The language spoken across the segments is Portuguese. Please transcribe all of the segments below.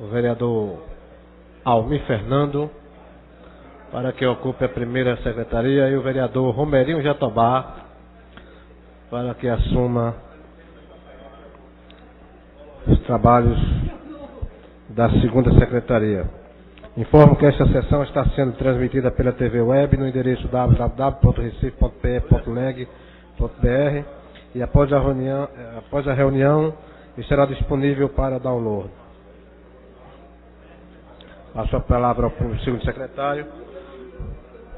o vereador Almir Fernando para que ocupe a primeira secretaria e o vereador Romerinho Jatobá para que assuma os trabalhos da segunda secretaria. Informo que esta sessão está sendo transmitida pela TV Web no endereço www.recife.pe.leg.br e após a reunião estará disponível para download. Passo a palavra ao segundo secretário,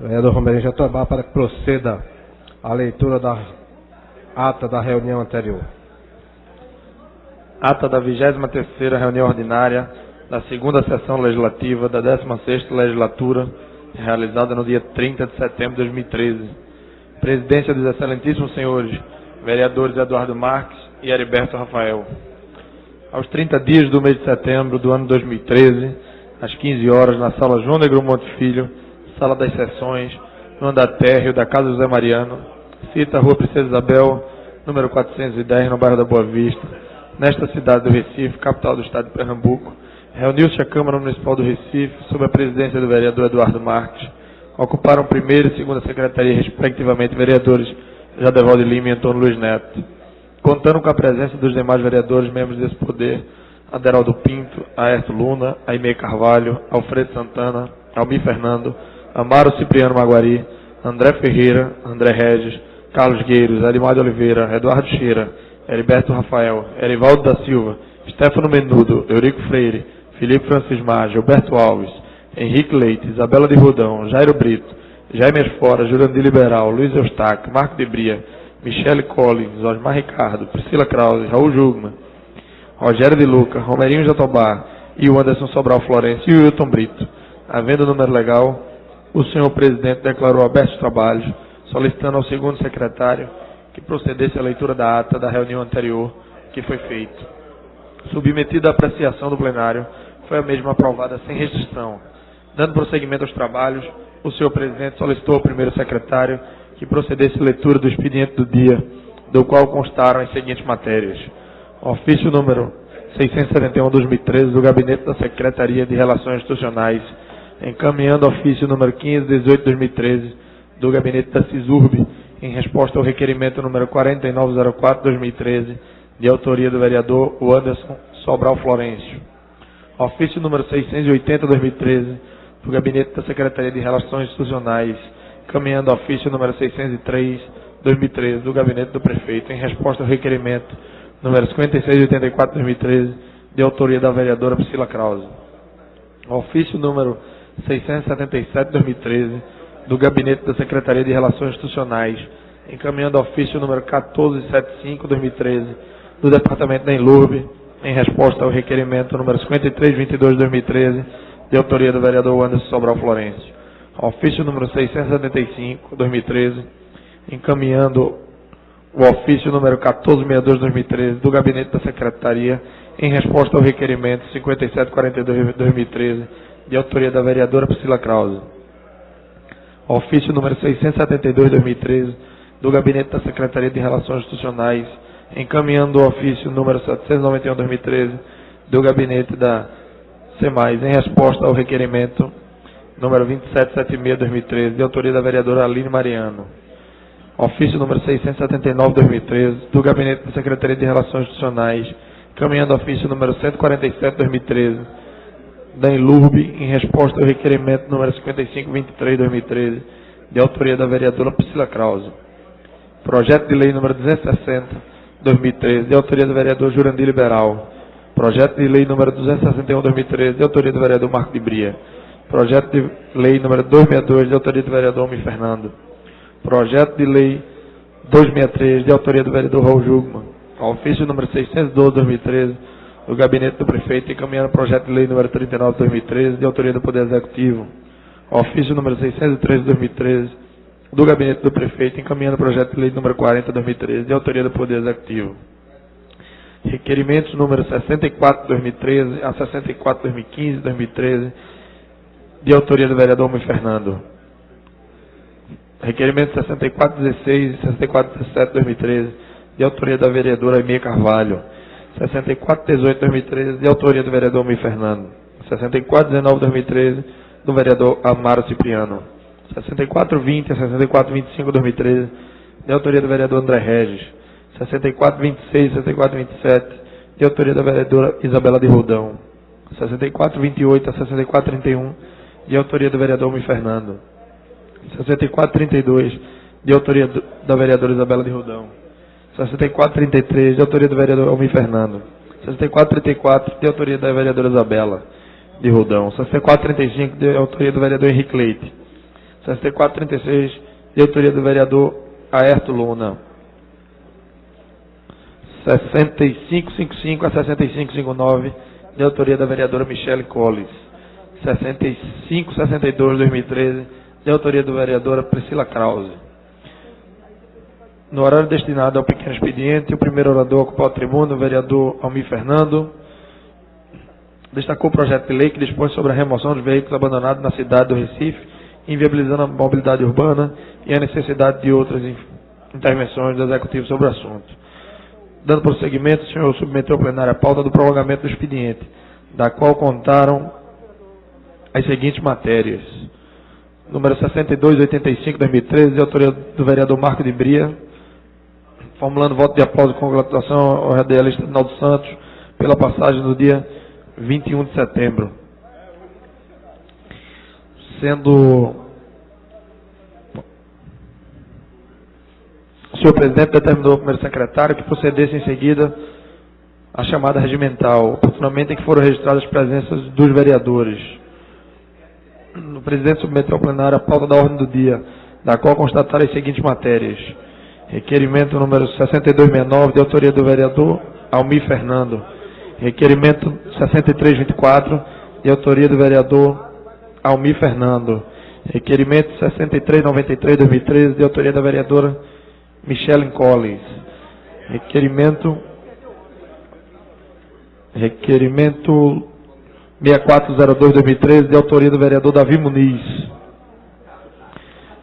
vereador Romerinho Jatobá, para que proceda a leitura da ata da reunião anterior. Ata da 23ª reunião ordinária da segunda sessão legislativa da 16ª legislatura, realizada no dia 30 de setembro de 2013. Presidência dos excelentíssimos senhores vereadores Eduardo Marques e Heriberto Rafael. Aos 30 dias do mês de setembro do ano 2013, às 15 horas, na sala João Negromonte Filho, sala das sessões, no andar térreo da Casa José Mariano, cita Rua Princesa Isabel, número 410, no bairro da Boa Vista, nesta cidade do Recife, capital do estado de Pernambuco, reuniu-se a Câmara Municipal do Recife, sob a presidência do vereador Eduardo Marques. Ocuparam primeira e segunda secretaria, respectivamente, vereadores Jadevaldo Lima e Antônio Luiz Neto. Contando com a presença dos demais vereadores, membros desse poder, Aderaldo Pinto, Aerto Luna, Aimee Carvalho, Alfredo Santana, Almir Fernando, Amaro Cipriano Maguari, André Ferreira, André Regis, Carlos Gueiros, Arimar de Oliveira, Eduardo Cheira, Heriberto Rafael, Erivaldo da Silva, Stefano Menudo, Eurico Freire, Felipe Francismar, Gilberto Alves, Henrique Leite, Isabela de Rodão, Jairo Brito, Jaime Esfora, Jurandir Liberal, Luiz Eustáquio, Marco de Bria, Michele Collins, Osmar Ricardo, Priscila Krause, Raul Jugman, Rogério de Luca, Romerinho Jatobá e o Anderson Sobral Florencio e o Wilton Brito. Havendo número legal, o senhor presidente declarou abertos os trabalhos, solicitando ao segundo secretário que procedesse à leitura da ata da reunião anterior que foi feita. Submetida à apreciação do plenário, foi a mesma aprovada sem restrição. Dando prosseguimento aos trabalhos, o senhor presidente solicitou ao primeiro secretário que procedesse à leitura do expediente do dia, do qual constaram as seguintes matérias. Ofício número 671/2013 do Gabinete da Secretaria de Relações Institucionais, encaminhando ofício número 1518/2013 do Gabinete da CISURB, em resposta ao requerimento número 4904/2013, de autoria do vereador Anderson Sobral Florencio. Ofício número 680/2013 do Gabinete da Secretaria de Relações Institucionais, encaminhando ofício número 603/2013 do Gabinete do Prefeito, em resposta ao requerimento número 5684/2013, de autoria da vereadora Priscila Krause. Ofício número 677/2013 do Gabinete da Secretaria de Relações Institucionais, encaminhando ofício número 1475/2013 do Departamento da Enlurb, em resposta ao requerimento número 5322/2013, de autoria do vereador Anderson Sobral Florencio. Ofício número 675/2013, encaminhando o ofício número 1462/2013 do Gabinete da Secretaria, em resposta ao requerimento 5742/2013, de autoria da vereadora Priscila Krause. Ofício número 672/2013 do Gabinete da Secretaria de Relações Institucionais, encaminhando o ofício número 791/2013 do Gabinete da SEMAIS, em resposta ao requerimento número 2776/2013, de autoria da vereadora Aline Mariano. Ofício número 679/2013 do Gabinete da Secretaria de Relações Institucionais, encaminhando ofício número 147/2013 da Enlurb, em resposta ao requerimento número 5523/2013, de autoria da vereadora Priscila Krause. Projeto de lei número 260/2013, de autoria do vereador Jurandir Liberal. Projeto de lei número 261/2013, de autoria do vereador Marco de Bria. Projeto de lei número 262, de autoria do vereador Almir Fernando. Projeto de lei 263, de autoria do vereador Raul Jugman. Ofício número 612/2013, do Gabinete do Prefeito, encaminhando o projeto de lei número 39/2013, de autoria do Poder Executivo. Ofício número 613/2013, do Gabinete do Prefeito, encaminhando o projeto de lei número 40/2013, de autoria do Poder Executivo. Requerimentos número 64/2013 a 64/2015/2013, de autoria do vereador Almir Fernando. Requerimento 64/16 e 64/17/2013, de autoria da vereadora Aimee Carvalho. 6418/2013, de autoria do vereador Almir Fernando. 6419/2013, do vereador Amaro Cipriano. 6420 a 6425/2013, de autoria do vereador André Regis. 6426 e 6427, de autoria da vereadora Isabela de Roldão. 6428 a 6431, de autoria do vereador Almir Fernando. 6432, de autoria da vereadora Isabela de Roldão. 6433, de autoria do vereador Almir Fernando. 6434, de autoria da vereadora Isabela de Roldão. 6435, de autoria do vereador Henrique Leite. 6436, de autoria do vereador Aerto Luna. 6555 a 6559, de autoria da vereadora Michele Colles. 6562, 2013, de autoria da vereadora Priscila Krause. No horário destinado ao pequeno expediente, o primeiro orador a ocupar a tribuna, o vereador Almir Fernando, destacou o projeto de lei que dispõe sobre a remoção dos veículos abandonados na cidade do Recife, inviabilizando a mobilidade urbana e a necessidade de outras intervenções do Executivo sobre o assunto. Dando prosseguimento, o senhor submeteu ao plenário a pauta do prolongamento do expediente, da qual contaram as seguintes matérias. Número 6285/2013, de autoria do vereador Marco de Bria, formulando voto de aplauso e congratulação ao radialista Edinaldo Santos pela passagem no dia 21 de setembro. Sendo o senhor presidente determinou ao primeiro secretário que procedesse em seguida a chamada regimental, oportunamente em que foram registradas as presenças dos vereadores. O presidente submeteu ao plenário a pauta da ordem do dia, da qual constataram as seguintes matérias. Requerimento número 6269, de autoria do vereador Almir Fernando. Requerimento 6324, de autoria do vereador Almir Fernando. Requerimento 6393/2013, de autoria da vereadora Michele Colles. Requerimento 6402/2013, de autoria do vereador Davi Muniz.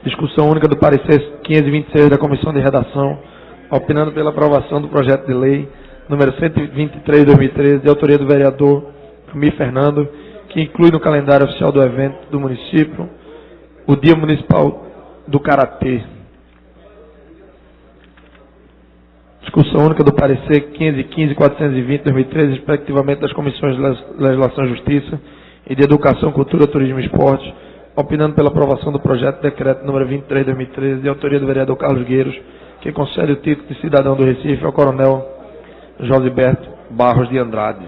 Discussão única do parecer 526 da Comissão de Redação, opinando pela aprovação do projeto de lei número 123/2013, de autoria do vereador Almir Fernando, que inclui no calendário oficial do evento do município o Dia Municipal do Karatê. Discussão única do parecer 515 e 420/2013, respectivamente das Comissões de Legislação e Justiça e de Educação, Cultura, Turismo e Esporte, opinando pela aprovação do projeto de decreto número 23/2013, de autoria do vereador Carlos Gueiros, que concede o título de cidadão do Recife ao coronel Josiberto Barros de Andrade.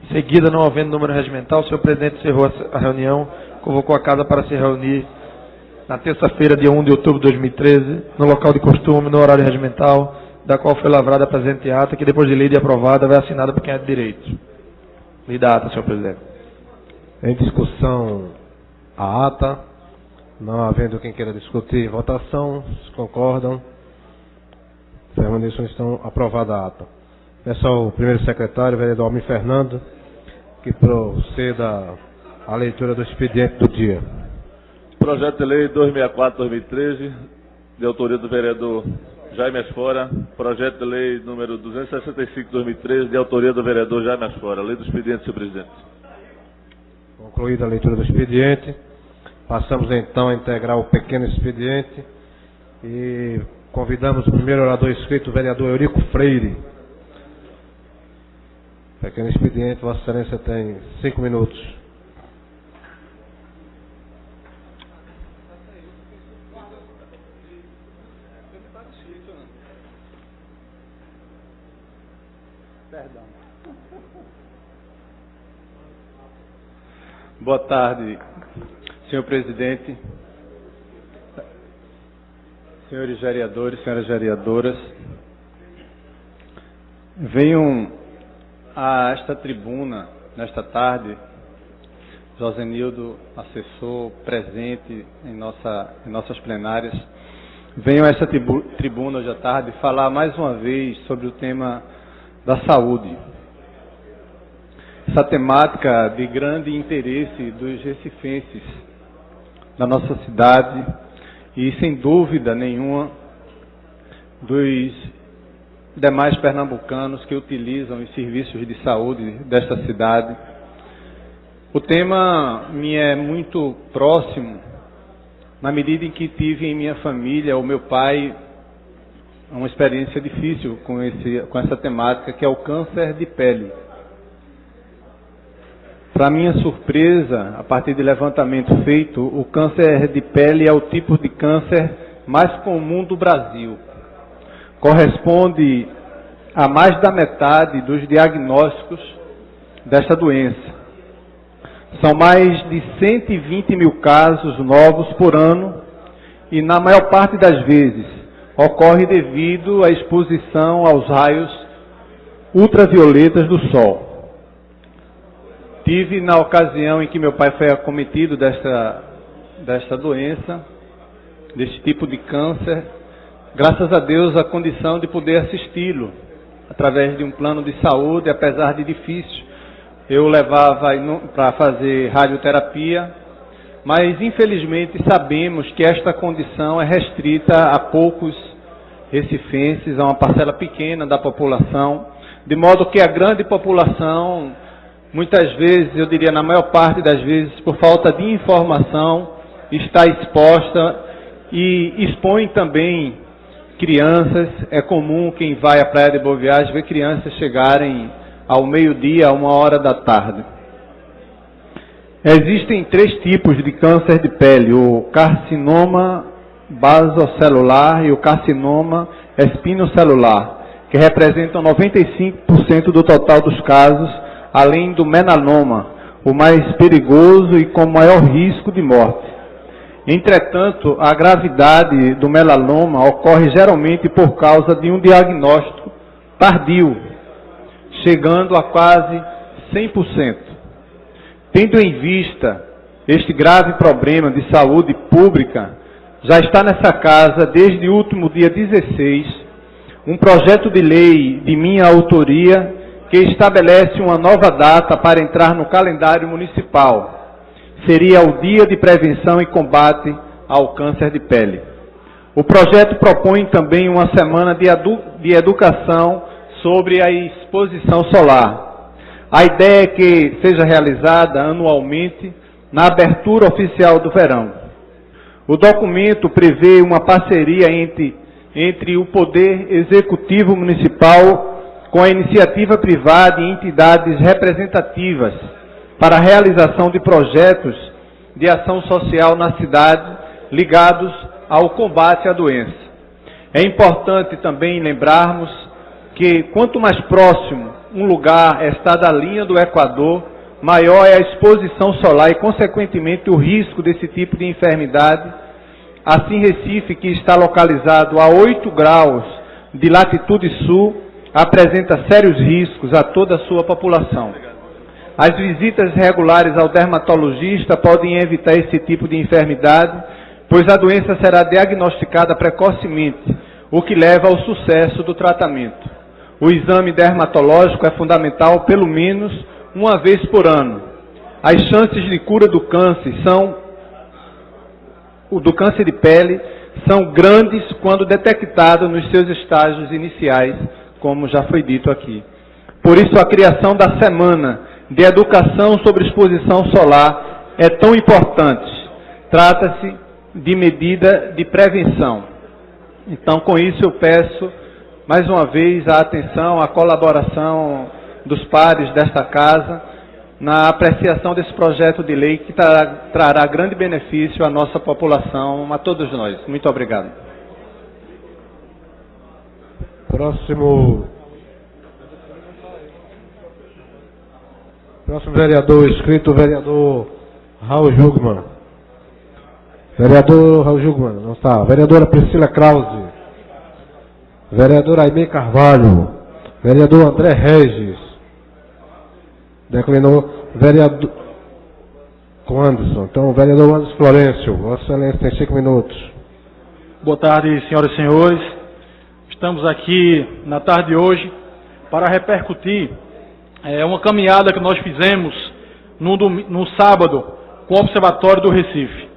Em seguida, não havendo número regimental, o senhor presidente encerrou a reunião, convocou a casa para se reunir na terça-feira, dia 1 de outubro de 2013, no local de costume, no horário regimental, da qual foi lavrada a presente ata, que depois de lida e aprovada, vai assinada por quem é de direito. Lida a ata, senhor presidente. Em discussão a ata, não havendo quem queira discutir em votação, se concordam, permaneçam, estão aprovada a ata. Peço ao primeiro secretário, vereador Almir Fernando, que proceda à leitura do expediente do dia. Projeto de Lei 264/2013, de autoria do vereador Jaime Asfora. Projeto de Lei número 265/2013, de autoria do vereador Jaime Asfora. Lei do expediente, senhor presidente. Concluída a leitura do expediente, passamos então a integrar o pequeno expediente e convidamos o primeiro orador inscrito, o vereador Eurico Freire. Pequeno expediente, Vossa Excelência tem 5 minutos. Perdão. Boa tarde, senhor presidente, senhores vereadores, senhoras vereadoras. Venham a esta tribuna, nesta tarde, Josenildo, assessor, presente em nossas plenárias. Venham a esta tribuna hoje à tarde falar mais uma vez sobre o tema da saúde. essa temática de grande interesse dos recifenses da nossa cidade e, sem dúvida nenhuma, dos demais pernambucanos que utilizam os serviços de saúde desta cidade. O tema me é muito próximo, na medida em que tive em minha família, o meu pai, uma experiência difícil com essa temática, que é o câncer de pele. Para minha surpresa, a partir de levantamento feito, o câncer de pele é o tipo de câncer mais comum do Brasil. Corresponde a mais da metade dos diagnósticos desta doença. São mais de 120 mil casos novos por ano e, na maior parte das vezes, ocorre devido à exposição aos raios ultravioletas do sol. Tive, na ocasião em que meu pai foi acometido desta doença, deste tipo de câncer, graças a Deus, a condição de poder assisti-lo através de um plano de saúde, apesar de difícil. Eu levava para fazer radioterapia, mas infelizmente sabemos que esta condição é restrita a poucos recifenses, a uma parcela pequena da população, de modo que a grande população, muitas vezes, eu diria na maior parte das vezes, por falta de informação, está exposta e expõe também crianças. É comum quem vai à Praia de Boa Viagem ver crianças chegarem ao meio-dia, a 1h da tarde. Existem 3 tipos de câncer de pele: o carcinoma basocelular e o carcinoma espinocelular, que representam 95% do total dos casos, além do melanoma, o mais perigoso e com maior risco de morte. Entretanto, a gravidade do melanoma ocorre geralmente por causa de um diagnóstico tardio, chegando a quase 100%. Tendo em vista este grave problema de saúde pública, já está nessa casa, desde o último dia 16, um projeto de lei de minha autoria que estabelece uma nova data para entrar no calendário municipal. Seria o Dia de Prevenção e Combate ao Câncer de Pele. O projeto propõe também uma semana de educação sobre a exposição solar. A ideia é que seja realizada anualmente na abertura oficial do verão. O documento prevê uma parceria entre o Poder Executivo Municipal com a iniciativa privada e entidades representativas para a realização de projetos de ação social na cidade ligados ao combate à doença. É importante também lembrarmos que quanto mais próximo um lugar está da linha do Equador, maior é a exposição solar e, consequentemente, o risco desse tipo de enfermidade. Assim, Recife, que está localizado a 8 graus de latitude sul, apresenta sérios riscos a toda a sua população. As visitas regulares ao dermatologista podem evitar esse tipo de enfermidade, pois a doença será diagnosticada precocemente, o que leva ao sucesso do tratamento. O exame dermatológico é fundamental pelo menos uma vez por ano. As chances de cura do câncer de pele são grandes quando detectado nos seus estágios iniciais, como já foi dito aqui. Por isso, a criação da Semana de Educação sobre Exposição Solar é tão importante. Trata-se de medida de prevenção. Então, com isso, eu peço mais uma vez a atenção, a colaboração dos pares desta casa na apreciação desse projeto de lei que trará grande benefício à nossa população, a todos nós. Muito obrigado. Próximo vereador inscrito, vereador Raul Jugman. Vereador Raul Jugman, não está. Vereadora Priscila Krause. Vereador Aimee Carvalho. Vereador André Regis. Declinou. Vereador com Anderson. Então, vereador Anderson Florencio. Vossa Excelência tem 5 minutos. Boa tarde, senhoras e senhores. Estamos aqui na tarde de hoje para repercutir é uma caminhada que nós fizemos no sábado com o Observatório do Recife.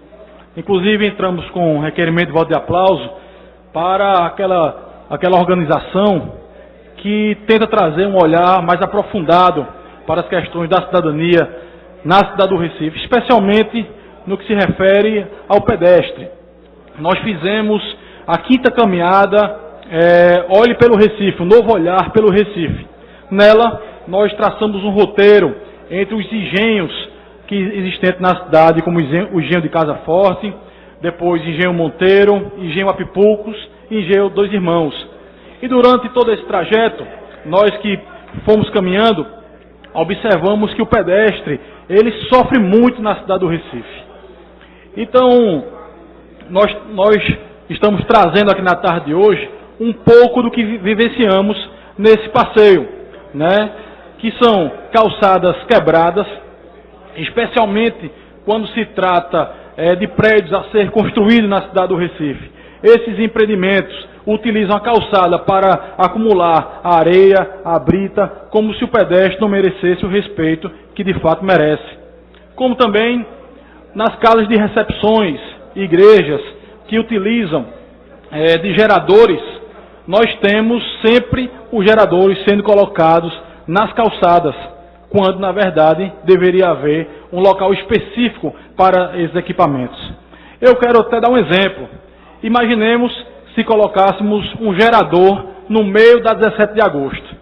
Inclusive entramos com um requerimento de voto de aplauso para aquela organização que tenta trazer um olhar mais aprofundado para as questões da cidadania na cidade do Recife, especialmente no que se refere ao pedestre. Nós fizemos a 5ª caminhada Olhe pelo Recife, um novo olhar pelo Recife. Nela, nós traçamos um roteiro entre os engenhos que existentes na cidade, como o engenho de Casa Forte, depois engenho Monteiro, engenho Apipucos e engenho Dois Irmãos. E durante todo esse trajeto, nós que fomos caminhando, observamos que o pedestre, ele sofre muito na cidade do Recife. Então, nós estamos trazendo aqui na tarde de hoje um pouco do que vivenciamos nesse passeio, né? Que são calçadas quebradas, especialmente quando se trata de prédios a ser construídos na cidade do Recife. Esses empreendimentos utilizam a calçada para acumular a areia, a brita, como se o pedestre não merecesse o respeito que de fato merece. Como também nas casas de recepções, igrejas que utilizam de geradores, nós temos sempre os geradores sendo colocados nas calçadas, quando na verdade deveria haver um local específico para esses equipamentos. Eu quero até dar um exemplo. Imaginemos se colocássemos um gerador no meio da 17 de agosto.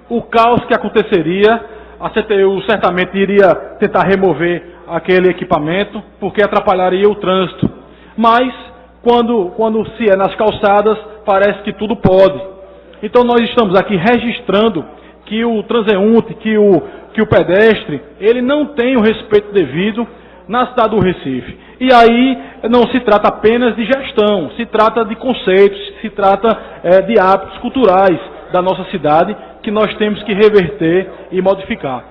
O caos que aconteceria, a CTU certamente iria tentar remover aquele equipamento, porque atrapalharia o trânsito. Mas, quando se é nas calçadas, parece que tudo pode. Então nós estamos aqui registrando que o transeunte, que o pedestre, ele não tem o respeito devido na cidade do Recife. E aí não se trata apenas de gestão, se trata de conceitos, se trata de hábitos culturais da nossa cidade que nós temos que reverter e modificar.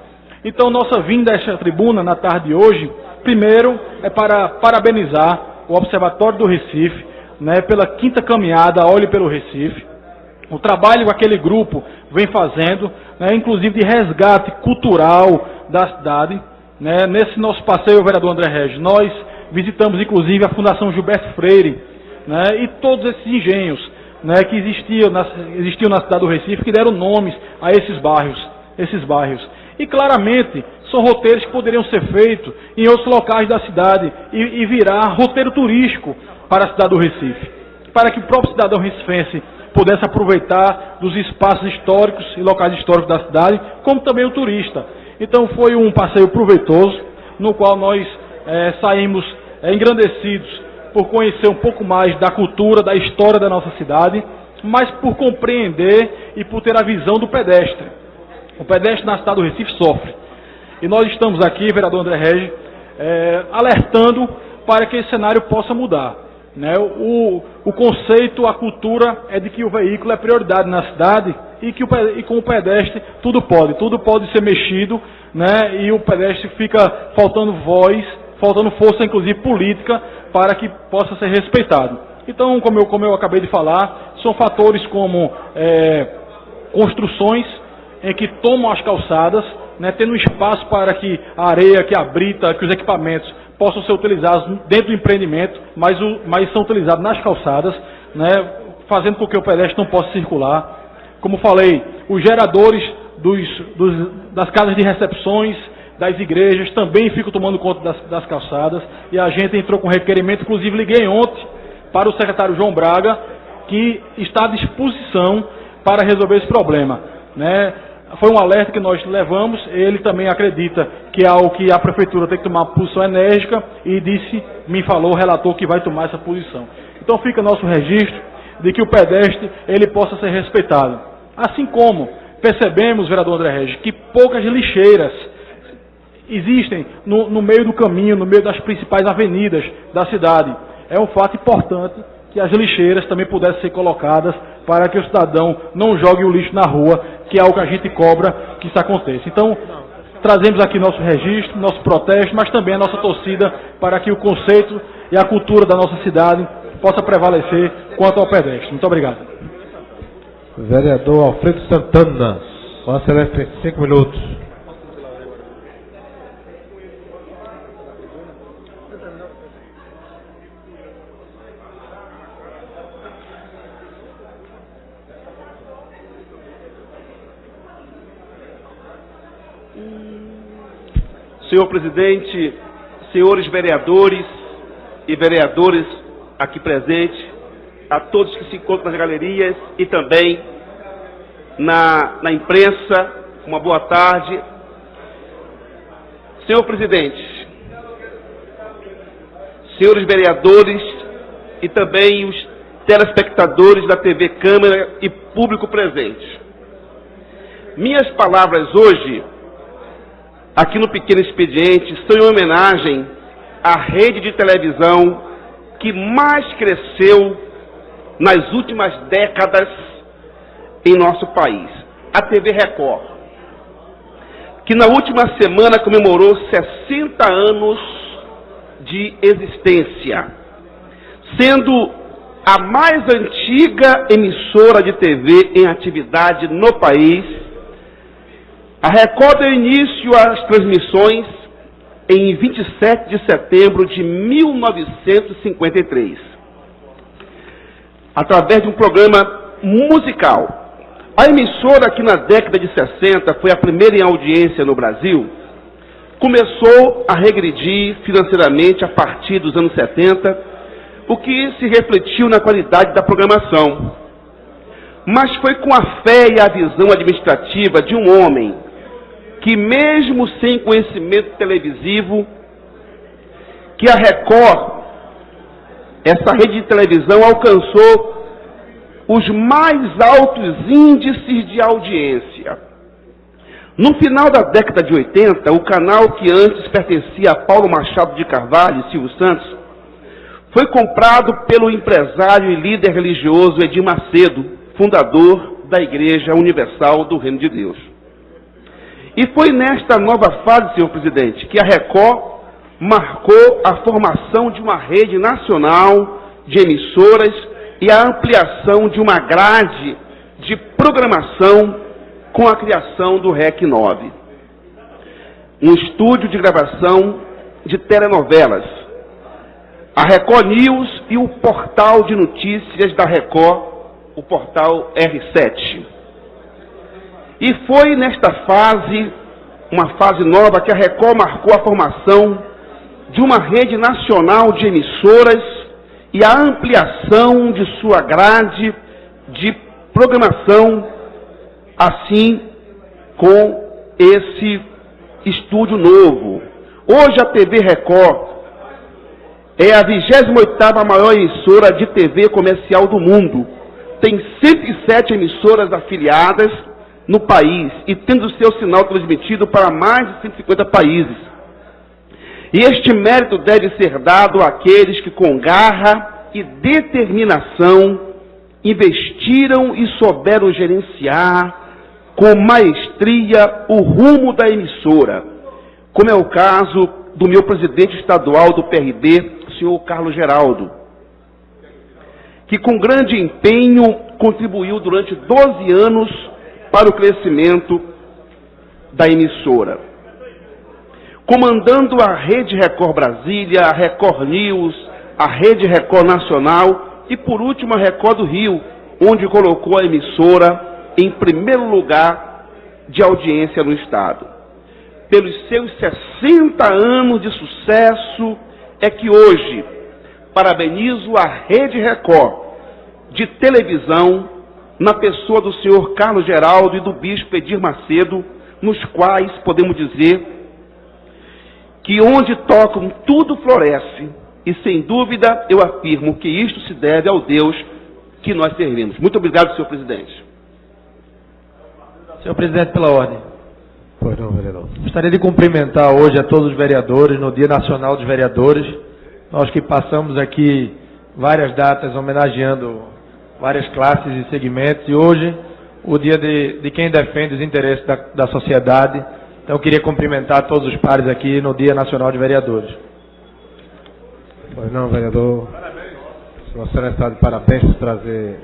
Então nossa vinda a esta tribuna na tarde de hoje, primeiro é para parabenizar o Observatório do Recife, né, pela 5ª caminhada Olhe pelo Recife. O trabalho que aquele grupo vem fazendo, né, inclusive de resgate cultural da cidade. Né, nesse nosso passeio, vereador André Regis, nós visitamos inclusive a Fundação Gilberto Freire, né, e todos esses engenhos, né, que existiam na cidade do Recife, que deram nomes a esses bairros. E claramente são roteiros que poderiam ser feitos em outros locais da cidade e virar roteiro turístico para a cidade do Recife, para que o próprio cidadão recifense pudesse aproveitar dos espaços históricos e locais históricos da cidade, como também o turista. Então foi um passeio proveitoso, no qual nós saímos engrandecidos por conhecer um pouco mais da cultura, da história da nossa cidade, mas por compreender e por ter a visão do pedestre. O pedestre na cidade do Recife sofre. E nós estamos aqui, vereador André Regis, alertando para que esse cenário possa mudar. Né? O conceito, a cultura é de que o veículo é prioridade na cidade e com o pedestre tudo pode ser mexido, né? E o pedestre fica faltando voz, faltando força, inclusive política, para que possa ser respeitado. Então, como eu acabei de falar, são fatores como construções em que tomam as calçadas, né, tendo espaço para que a areia, que a brita, que os equipamentos possam ser utilizados dentro do empreendimento, mas são utilizados nas calçadas, né, fazendo com que o pedestre não possa circular. Como falei, os geradores das casas de recepções, das igrejas, também ficam tomando conta das calçadas, e a gente entrou com requerimento, inclusive liguei ontem para o secretário João Braga, que está à disposição para resolver esse problema. Né? Foi um alerta que nós levamos, ele também acredita que é algo que a prefeitura tem que tomar uma posição enérgica e relatou que vai tomar essa posição. Então fica nosso registro de que o pedestre ele possa ser respeitado. Assim como percebemos, vereador André Regis, que poucas lixeiras existem no meio do caminho, no meio das principais avenidas da cidade. É um fato importante que as lixeiras também pudessem ser colocadas para que o cidadão não jogue o lixo na rua, que é algo que a gente cobra que isso aconteça. Então, trazemos aqui nosso registro, nosso protesto, mas também a nossa torcida para que o conceito e a cultura da nossa cidade possa prevalecer quanto ao pedestre. Muito obrigado. Vereador Alfredo Santana, Vossa Excelência tem 5 minutos. Senhor presidente, senhores vereadores e vereadores aqui presentes, a todos que se encontram nas galerias e também na imprensa, uma boa tarde. Senhor presidente, senhores vereadores e também os telespectadores da TV Câmara e público presente. Minhas palavras hoje, aqui no Pequeno Expediente, são em homenagem à rede de televisão que mais cresceu nas últimas décadas em nosso país, a TV Record, que na última semana comemorou 60 anos de existência, sendo a mais antiga emissora de TV em atividade no país. A Record deu início às transmissões em 27 de setembro de 1953, através de um programa musical. A emissora, que na década de 60 foi a primeira em audiência no Brasil, começou a regredir financeiramente a partir dos anos 70, o que se refletiu na qualidade da programação. Mas foi com a fé e a visão administrativa de um homem que, mesmo sem conhecimento televisivo, que a Record, essa rede de televisão, alcançou os mais altos índices de audiência. No final da década de 80, o canal, que antes pertencia a Paulo Machado de Carvalho e Silvio Santos, foi comprado pelo empresário e líder religioso Edir Macedo, fundador da Igreja Universal do Reino de Deus. E foi nesta nova fase, senhor presidente, que a Record marcou a formação de uma rede nacional de emissoras e a ampliação de uma grade de programação com a criação do REC 9. Um estúdio de gravação de telenovelas, a Record News e o portal de notícias da Record, o portal R7. E foi nesta fase, uma fase nova, que a Record marcou a formação de uma rede nacional de emissoras e a ampliação de sua grade de programação, assim com esse estúdio novo. Hoje a TV Record é a 28ª maior emissora de TV comercial do mundo. Tem 107 emissoras afiliadas no país e tendo seu sinal transmitido para mais de 150 países. E este mérito deve ser dado àqueles que, com garra e determinação, investiram e souberam gerenciar com maestria o rumo da emissora, como é o caso do meu presidente estadual do PRB, o senhor Carlos Geraldo, que com grande empenho contribuiu durante 12 anos para o crescimento da emissora, comandando a Rede Record Brasília, a Record News, a Rede Record Nacional e, por último, a Record do Rio, onde colocou a emissora em primeiro lugar de audiência no Estado. Pelos seus 60 anos de sucesso, é que hoje parabenizo a Rede Record de televisão, na pessoa do senhor Carlos Geraldo e do bispo Edir Macedo, nos quais podemos dizer que onde tocam tudo floresce, e sem dúvida eu afirmo que isto se deve ao Deus que nós servimos. Muito obrigado, senhor presidente. Senhor presidente, pela ordem. Pois não, vereador. Gostaria de cumprimentar hoje a todos os vereadores no Dia Nacional dos Vereadores. Nós que passamos aqui várias datas homenageando várias classes e segmentos, e hoje o dia de quem defende os interesses da sociedade. Então eu queria cumprimentar todos os pares aqui no Dia Nacional de Vereadores. Pois não, vereador. Parabéns. Vossa Excelência está de parabéns por trazer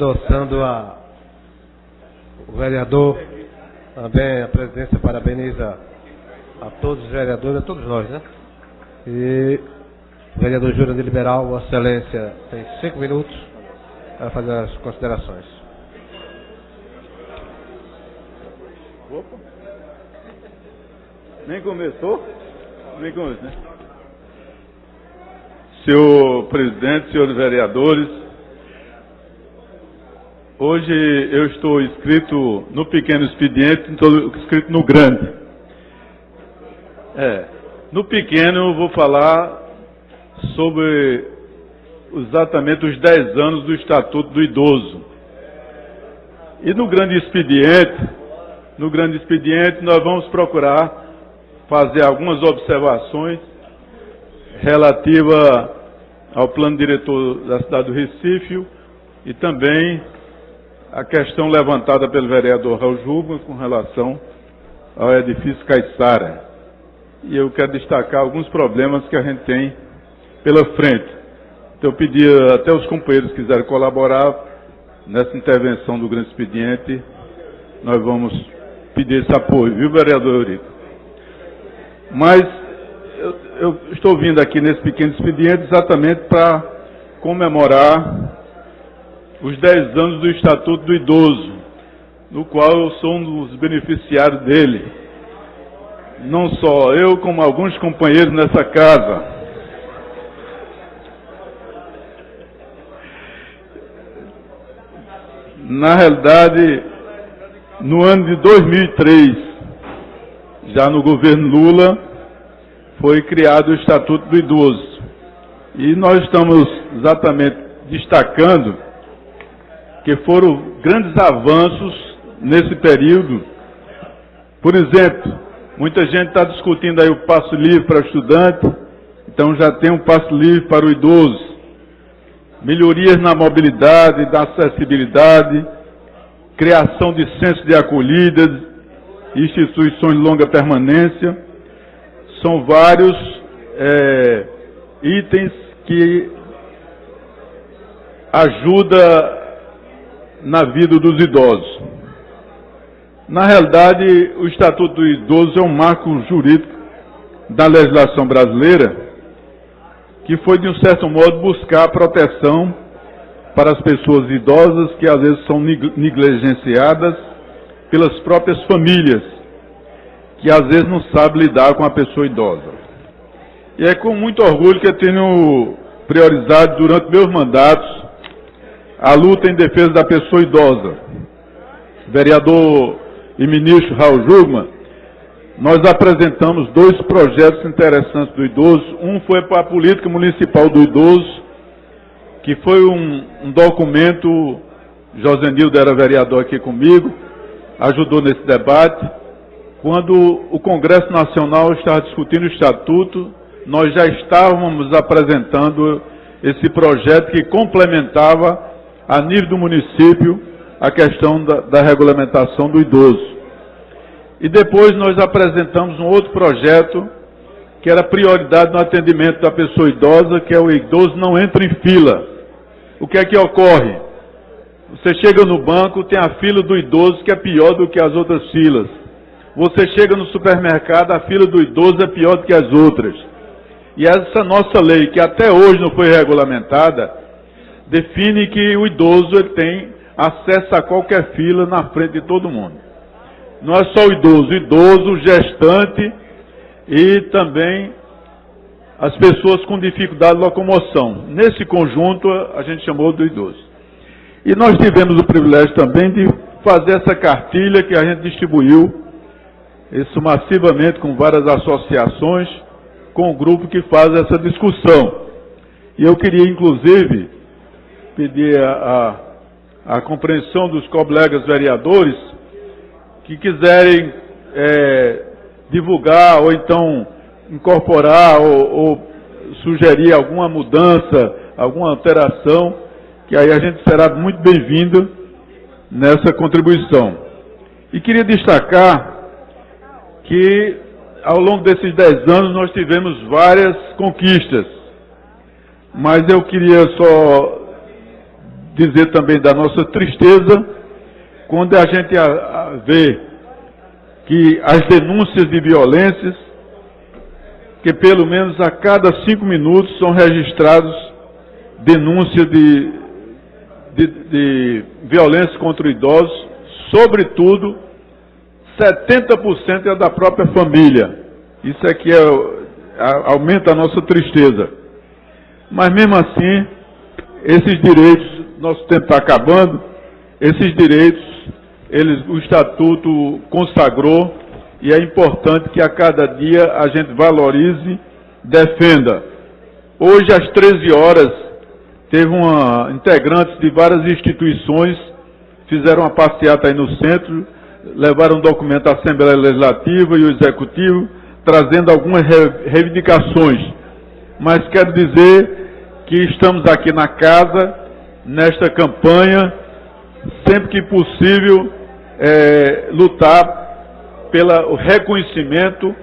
endossando o vereador, também a presidência parabeniza a todos os vereadores, a todos nós, né? E o vereador Jurandir Liberal, Vossa Excelência, tem 5 minutos para fazer as considerações. Opa. Nem começou? Nem começou, né? Senhor presidente, senhores vereadores, hoje eu estou inscrito no pequeno expediente, estou inscrito no grande. No pequeno eu vou falar sobre exatamente os 10 anos do Estatuto do Idoso. E no grande expediente nós vamos procurar fazer algumas observações relativa ao plano diretor da cidade do Recife e também a questão levantada pelo vereador Raul Júlio com relação ao edifício Caiçara. E eu quero destacar alguns problemas que a gente tem pela frente. Então eu pedi até os companheiros que quiserem colaborar nessa intervenção do grande expediente, nós vamos pedir esse apoio, viu, vereador Eurico? Mas eu estou vindo aqui nesse pequeno expediente exatamente para comemorar os 10 anos do Estatuto do Idoso, no qual eu sou um dos beneficiários dele. Não só eu, como alguns companheiros nessa casa. Na realidade, no ano de 2003, já no governo Lula, foi criado o Estatuto do Idoso. E nós estamos exatamente destacando que foram grandes avanços nesse período. Por exemplo, muita gente está discutindo aí o passe livre para o estudante, então já tem um passe livre para o idoso. Melhorias na mobilidade, na acessibilidade, criação de centros de acolhida, instituições de longa permanência. São vários itens que ajudam na vida dos idosos. Na realidade, o Estatuto do Idoso é um marco jurídico da legislação brasileira que foi, de um certo modo, buscar proteção para as pessoas idosas que, às vezes, são negligenciadas pelas próprias famílias, que, às vezes, não sabem lidar com a pessoa idosa. E é com muito orgulho que eu tenho priorizado, durante meus mandatos, a luta em defesa da pessoa idosa. Vereador e ministro Raul Jugman, nós apresentamos 2 projetos interessantes do idoso. Um foi para a política municipal do idoso, que foi um documento, Josenildo era vereador aqui comigo, ajudou nesse debate. Quando o Congresso Nacional estava discutindo o Estatuto, nós já estávamos apresentando esse projeto que complementava, a nível do município, a questão da regulamentação do idoso. E depois nós apresentamos um outro projeto, que era prioridade no atendimento da pessoa idosa, que é o idoso não entra em fila. O que é que ocorre? Você chega no banco, tem a fila do idoso, que é pior do que as outras filas. Você chega no supermercado, a fila do idoso é pior do que as outras. E essa nossa lei, que até hoje não foi regulamentada, define que o idoso ele tem acesso a qualquer fila na frente de todo mundo. Não é só o idoso, gestante e também as pessoas com dificuldade de locomoção. Nesse conjunto, a gente chamou do idoso. E nós tivemos o privilégio também de fazer essa cartilha que a gente distribuiu, isso massivamente com várias associações, com o grupo que faz essa discussão. E eu queria, inclusive, pedir a compreensão dos colegas vereadores que quiserem divulgar ou então incorporar ou sugerir alguma mudança, alguma alteração, que aí a gente será muito bem-vindo nessa contribuição. E queria destacar que ao longo desses 10 anos nós tivemos várias conquistas, mas eu queria só dizer também da nossa tristeza quando a gente vê que as denúncias de violências, que pelo menos a cada 5 minutos são registrados denúncias de violência contra idosos, sobretudo 70% é da própria família. Isso aqui aumenta a nossa tristeza. Mas mesmo assim, esses direitos, nosso tempo está acabando, esses direitos, o Estatuto consagrou, e é importante que a cada dia a gente valorize, defenda. Hoje, às 13 horas, teve integrantes de várias instituições, fizeram uma passeata aí no centro, levaram um documento à Assembleia Legislativa e o Executivo, trazendo algumas reivindicações. Mas quero dizer que estamos aqui na casa, nesta campanha, sempre que possível, lutar pelo reconhecimento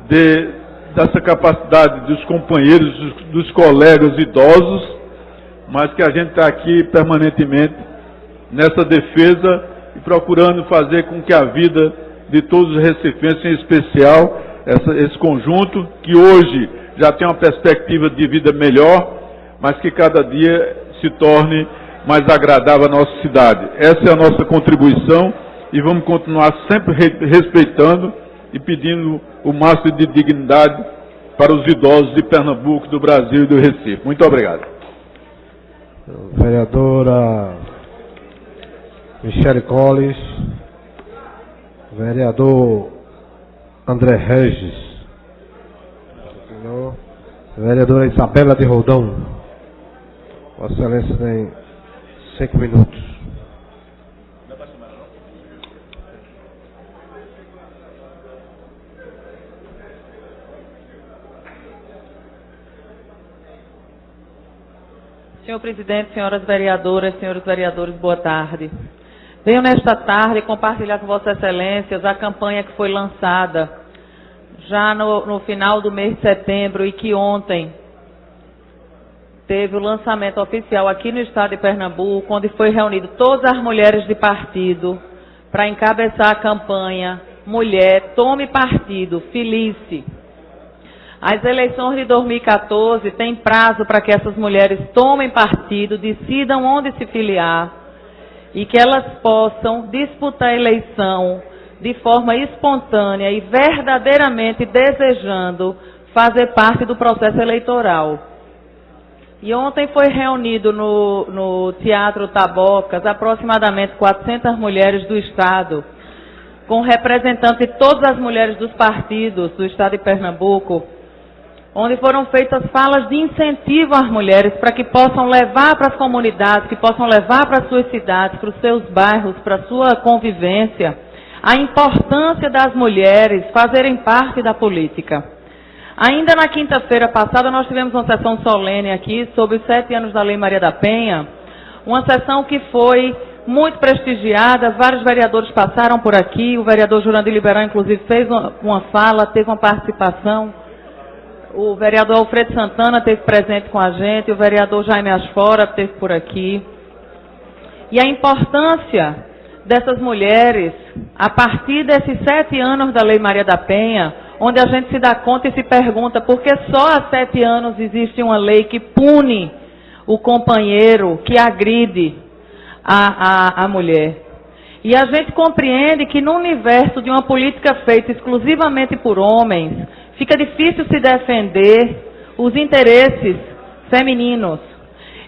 dessa capacidade dos companheiros, dos colegas idosos, mas que a gente está aqui permanentemente nessa defesa e procurando fazer com que a vida de todos os recifenses, em especial esse conjunto, que hoje já tem uma perspectiva de vida melhor, mas que cada dia se torne mais agradável à nossa cidade. Essa é a nossa contribuição e vamos continuar sempre respeitando e pedindo o máximo de dignidade para os idosos de Pernambuco, do Brasil e do Recife. Muito obrigado. Vereadora Michele Colles, vereador André Regis, vereadora Isabela de Roldão. Vossa Excelência tem 5 minutos. Senhor presidente, senhoras vereadoras, senhores vereadores, boa tarde. Venho nesta tarde compartilhar com Vossas Excelências a campanha que foi lançada já no final do mês de setembro e que ontem teve o lançamento oficial aqui no estado de Pernambuco, onde foi reunido todas as mulheres de partido para encabeçar a campanha Mulher, Tome Partido, Felice. As eleições de 2014 têm prazo para que essas mulheres tomem partido, decidam onde se filiar e que elas possam disputar a eleição de forma espontânea e verdadeiramente desejando fazer parte do processo eleitoral. E ontem foi reunido no Teatro Tabocas aproximadamente 400 mulheres do Estado, com representantes de todas as mulheres dos partidos do Estado de Pernambuco, onde foram feitas falas de incentivo às mulheres para que possam levar para as comunidades, que possam levar para as suas cidades, para os seus bairros, para a sua convivência, a importância das mulheres fazerem parte da política. Ainda na quinta-feira passada nós tivemos uma sessão solene aqui sobre os 7 anos da Lei Maria da Penha, uma sessão que foi muito prestigiada, vários vereadores passaram por aqui, o vereador Jurandir Liberal inclusive fez uma fala, teve uma participação. O vereador Alfredo Santana esteve presente com a gente, o vereador Jaime Asfora esteve por aqui. E a importância dessas mulheres, a partir desses 7 anos da Lei Maria da Penha, onde a gente se dá conta e se pergunta por que só há 7 anos existe uma lei que pune o companheiro que agride a mulher. E a gente compreende que no universo de uma política feita exclusivamente por homens, fica difícil se defender os interesses femininos.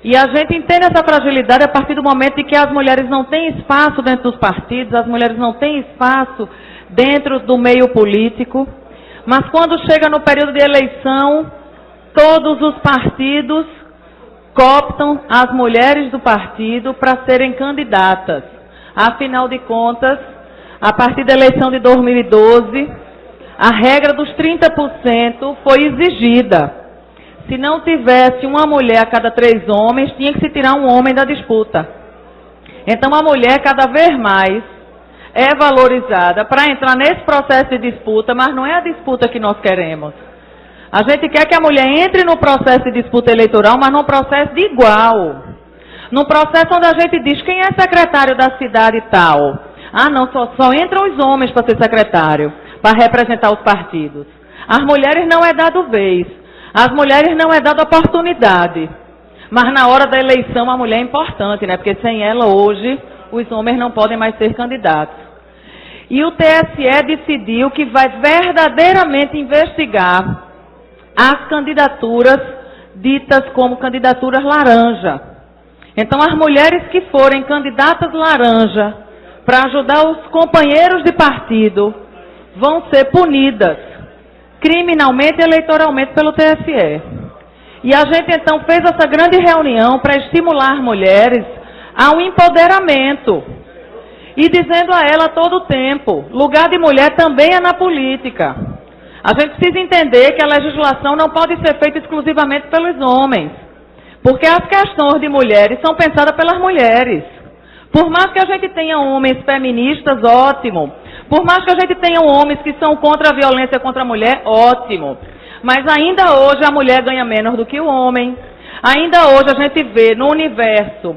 E a gente entende essa fragilidade a partir do momento em que as mulheres não têm espaço dentro dos partidos, as mulheres não têm espaço dentro do meio político. Mas quando chega no período de eleição, todos os partidos cooptam as mulheres do partido para serem candidatas. Afinal de contas, a partir da eleição de 2012, a regra dos 30% foi exigida. Se não tivesse uma mulher a cada 3 homens, tinha que se tirar um homem da disputa. Então a mulher cada vez mais é valorizada para entrar nesse processo de disputa, mas não é a disputa que nós queremos. A gente quer que a mulher entre no processo de disputa eleitoral, mas num processo de igual. Num processo onde a gente diz quem é secretário da cidade tal. Ah, não, só entram os homens para ser secretário, para representar os partidos. As mulheres não é dado vez, as mulheres não é dada oportunidade. Mas na hora da eleição a mulher é importante, né? Porque sem ela hoje os homens não podem mais ser candidatos. E o TSE decidiu que vai verdadeiramente investigar as candidaturas ditas como candidaturas laranja. Então as mulheres que forem candidatas laranja para ajudar os companheiros de partido vão ser punidas criminalmente e eleitoralmente pelo TSE. E a gente então fez essa grande reunião para estimular mulheres ao empoderamento e dizendo a ela todo o tempo, lugar de mulher também é na política. A gente precisa entender que a legislação não pode ser feita exclusivamente pelos homens, porque as questões de mulheres são pensadas pelas mulheres. Por mais que a gente tenha homens feministas, ótimo. Por mais que a gente tenha homens que são contra a violência contra a mulher, ótimo. Mas ainda hoje a mulher ganha menos do que o homem. Ainda hoje a gente vê no universo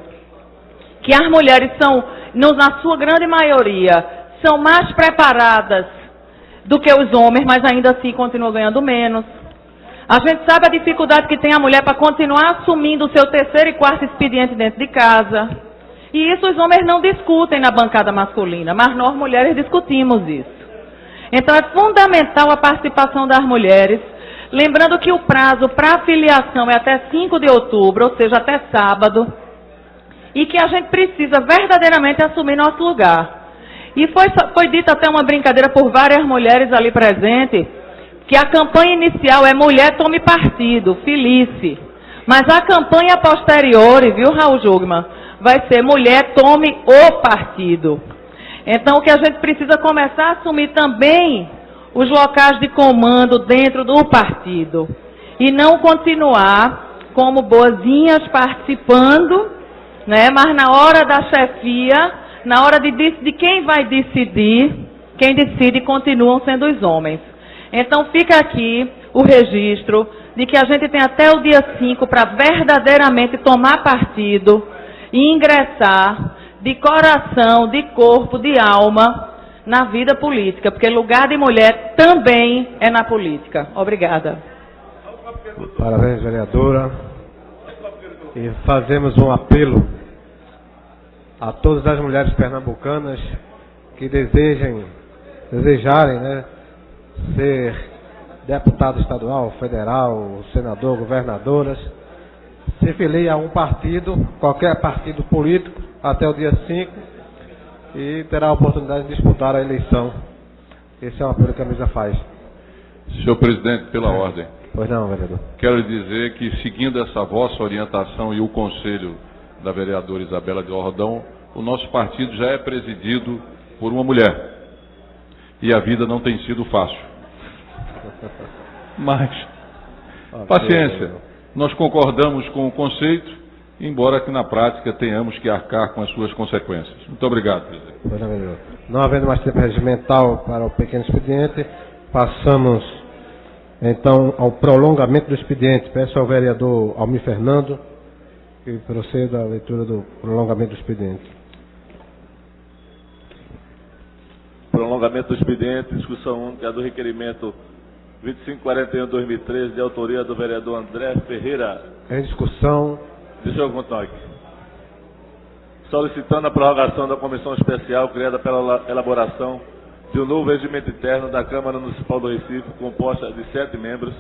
que as mulheres são, na sua grande maioria, são mais preparadas do que os homens, mas ainda assim continuam ganhando menos. A gente sabe a dificuldade que tem a mulher para continuar assumindo o seu terceiro e quarto expediente dentro de casa. E isso os homens não discutem na bancada masculina, mas nós mulheres discutimos isso. Então é fundamental a participação das mulheres, lembrando que o prazo para afiliação é até 5 de outubro, ou seja, até sábado, e que a gente precisa verdadeiramente assumir nosso lugar. E foi dita até uma brincadeira por várias mulheres ali presentes, que a campanha inicial é Mulher Tome Partido, Felice. Mas a campanha posterior, viu, Raul Jugman, vai ser Mulher Tome o Partido. Então, o que a gente precisa começar a assumir também os locais de comando dentro do partido. E não continuar como boazinhas participando, né? Mas na hora da chefia, na hora de quem vai decidir, quem decide continuam sendo os homens. Então, fica aqui o registro de que a gente tem até o dia 5 para verdadeiramente tomar partido e ingressar de coração, de corpo, de alma na vida política, porque lugar de mulher também é na política. Obrigada. Parabéns, vereadora. E fazemos um apelo a todas as mulheres pernambucanas que desejarem, né, ser deputado estadual, federal, senador, governadoras, se filie a um partido, qualquer partido político, até o dia 5, e terá a oportunidade de disputar a eleição. Esse é um apelo que a mesa faz. Senhor presidente, pela ordem. Pois não, vereador. Quero dizer que, seguindo essa vossa orientação e o conselho da vereadora Isabela de Ordão, o nosso partido já é presidido por uma mulher. E a vida não tem sido fácil. Mas, paciência, nós concordamos com o conceito, embora que na prática tenhamos que arcar com as suas consequências. Muito obrigado, presidente. Pois não, vereador. Não havendo mais tempo regimental para o pequeno expediente, passamos então ao prolongamento do expediente. Peço ao vereador Almir Fernando que proceda a leitura do prolongamento do expediente. Prolongamento do expediente, discussão única do requerimento 2541/2013, de autoria do vereador André Ferreira. Em discussão. Deixa eu contar aqui. Solicitando a prorrogação da comissão especial criada pela elaboração de um novo regimento interno da Câmara Municipal do Recife, composta de 7 membros,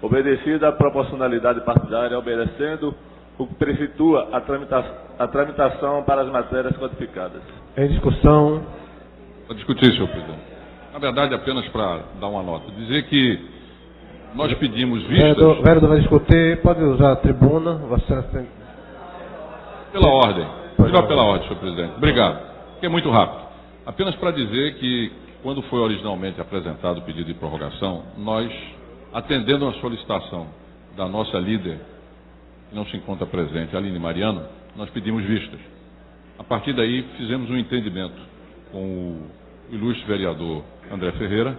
obedecida à proporcionalidade partidária, obedecendo o que precitua a tramitação para as matérias codificadas. Em discussão. Para discutir, senhor presidente. Na verdade, apenas para dar uma nota. Dizer que nós pedimos vistas... Vereador vai discutir, pode usar a tribuna. Você tem... Pela ordem. Melhor pela ordem, senhor presidente. Obrigado. Porque é muito rápido. Apenas para dizer que, quando foi originalmente apresentado o pedido de prorrogação, nós, atendendo a solicitação da nossa líder, que não se encontra presente, Aline Mariano, nós pedimos vistas. A partir daí, fizemos um entendimento com o ilustre vereador André Ferreira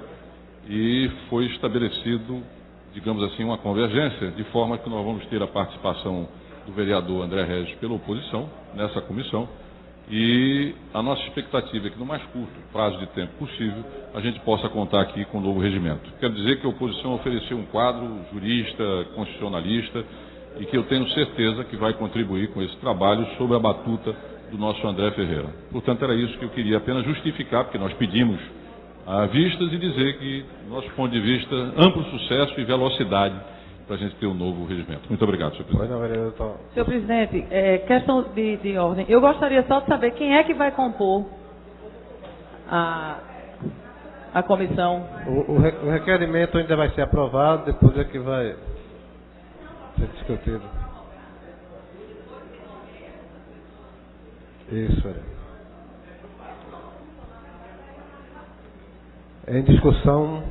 e foi estabelecido, digamos assim, uma convergência, de forma que nós vamos ter a participação do vereador André Regis pela oposição nessa comissão, e a nossa expectativa é que no mais curto prazo de tempo possível a gente possa contar aqui com o novo regimento. Quero dizer que a oposição ofereceu um quadro jurista, constitucionalista, e que eu tenho certeza que vai contribuir com esse trabalho sob a batuta do nosso André Ferreira. Portanto, era isso que eu queria apenas justificar, porque nós pedimos a vistas e dizer que, do nosso ponto de vista, amplo sucesso e velocidade para a gente ter um novo regimento. Muito obrigado, senhor presidente. Senhor presidente, questão de ordem. Eu gostaria só de saber quem é que vai compor a comissão. O requerimento ainda vai ser aprovado, depois é que vai ser discutido. Isso, Em discussão,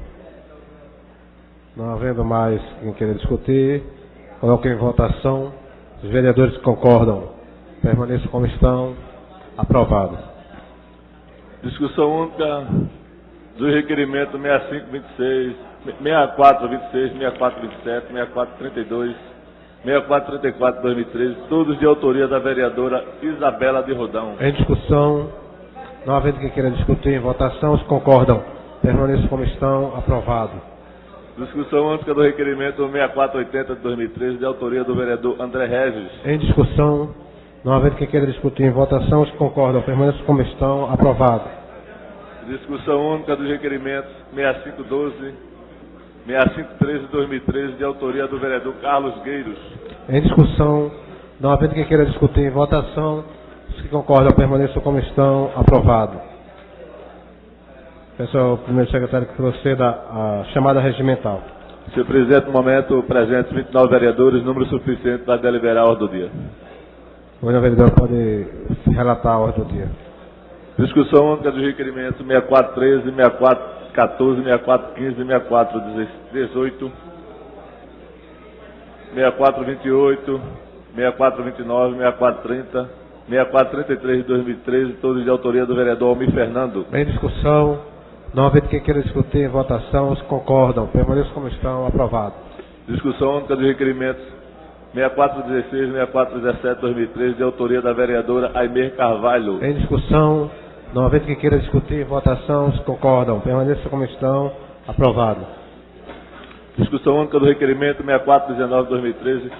não havendo mais quem queira discutir, coloco em votação. Os vereadores que concordam, permaneçam como estão. Aprovado. Discussão única do requerimento 6526, 6426, 6427, 6432, 6434 de 2013, todos de autoria da vereadora Isabela de Rodão. Em discussão, não havendo quem queira discutir, em votação, os que concordam, permaneçam como estão. Aprovado. Discussão única do requerimento 6480 de 2013, de autoria do vereador André Regis. Em discussão, não havendo quem queira discutir, em votação, os que concordam, permaneçam como estão. Aprovado. Discussão única dos requerimentos 6512, 6513 de 2013, de autoria do vereador Carlos Gueiros. Em discussão, não havendo quem queira discutir, em votação, os que concordam, permaneçam como estão. Aprovado. Peço ao primeiro secretário que proceda à chamada regimental. Senhor presidente, no momento, presentes 29 vereadores, número suficiente para deliberar a ordem do dia. O vereador pode relatar a ordem do dia. Discussão única dos requerimentos 6413, 6414, 6415, 6418, 6428, 6429, 6430, 6433 de 2013, todos de autoria do vereador Almir Fernando. Em discussão, não havendo quem queira discutir, em votação, os que concordam, permaneçam como estão. Aprovado. Discussão única dos requerimentos 6416, 6417 de 2013, de autoria da vereadora Aimer Carvalho. Em discussão, não havendo quem queira discutir, em votação, os que concordam, permaneçam como estão. Aprovado. Discussão única do requerimento 6419 de 2013,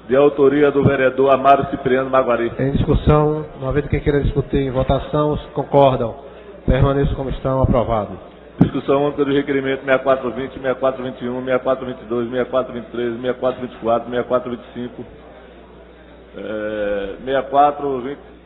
de autoria do vereador Amaro Cipriano Maguari. Em discussão, não havendo quem queira discutir, em votação, os que concordam, permaneçam como estão. Aprovado. Discussão única do requerimento 6420, 6421, 6422, 6423, 6424, 6425,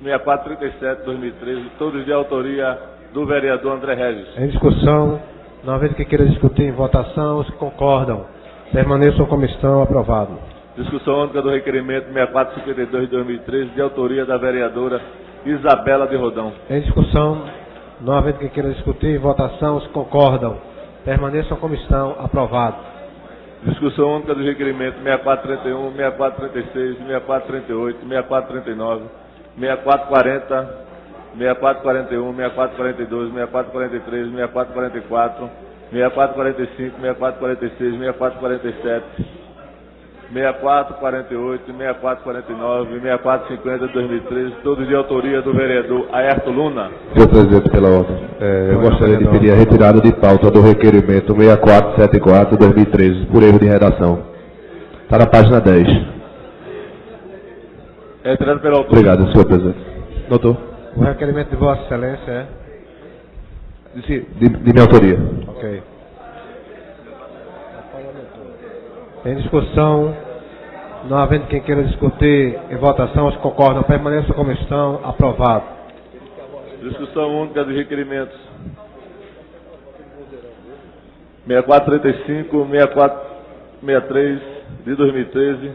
6437 de 2013, todos de autoria do vereador André Regis. Em discussão, não havendo quem queira discutir, em votação, os que concordam, permaneçam como estão. Aprovado. Discussão única do requerimento 6452 de 2013, de autoria da vereadora Isabela de Rodão. Em discussão, não havendo quem queira discutir, em votação, os que concordam, permaneçam como estão. Aprovado. Discussão única do requerimento 6431, 6436, 6438, 6439, 6440, 6441, 6442, 6443, 6444, 6445, 6446, 6447, 6448, 6449, 6450 de 2013, todos de autoria do vereador Aerto Luna. Senhor presidente, pela ordem, eu gostaria de pedir a retirada de pauta do requerimento 6474 de 2013, por erro de redação. Está na página 10. É retirado pelo autor. Obrigado, senhor presidente. Doutor. O requerimento de Vossa Excelência é? De minha autoria. Ok. Em discussão, não havendo quem queira discutir, em votação, os que concordam, permaneçam como estão. Aprovado. Discussão única dos requerimentos 6435, 6463 de 2013,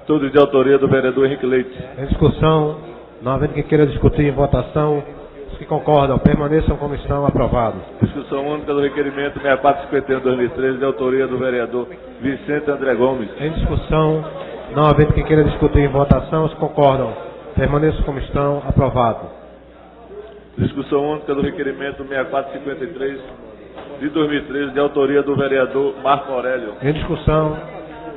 todos de autoria do vereador Henrique Leite. Em discussão, não havendo quem queira discutir, em votação, os que concordam, permaneçam como estão. Aprovado. Discussão única do requerimento 6451 de 2013, de autoria do vereador Vicente André Gomes. Em discussão, não havendo quem queira discutir, em votação, os que concordam, permaneçam como estão. Aprovado. Discussão única do requerimento 6453 de 2013, de autoria do vereador Marco Aurélio. Em discussão,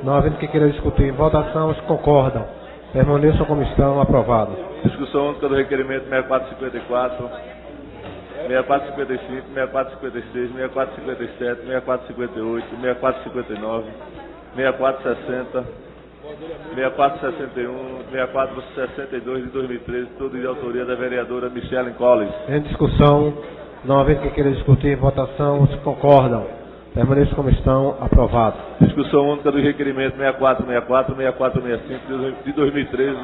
não havendo quem queira discutir, em votação, os que concordam, Permaneça como estão. Aprovado. Discussão única do requerimento 6454, 6455, 6456, 6457, 6458, 6459, 6460, 6461, 6462 de 2013, tudo de autoria da vereadora Michele Collins. Em discussão, não havendo quem queira discutir, votação, se concordam. Permaneça como estão. Aprovado. Discussão única do requerimento 6464, 6465 de 2013,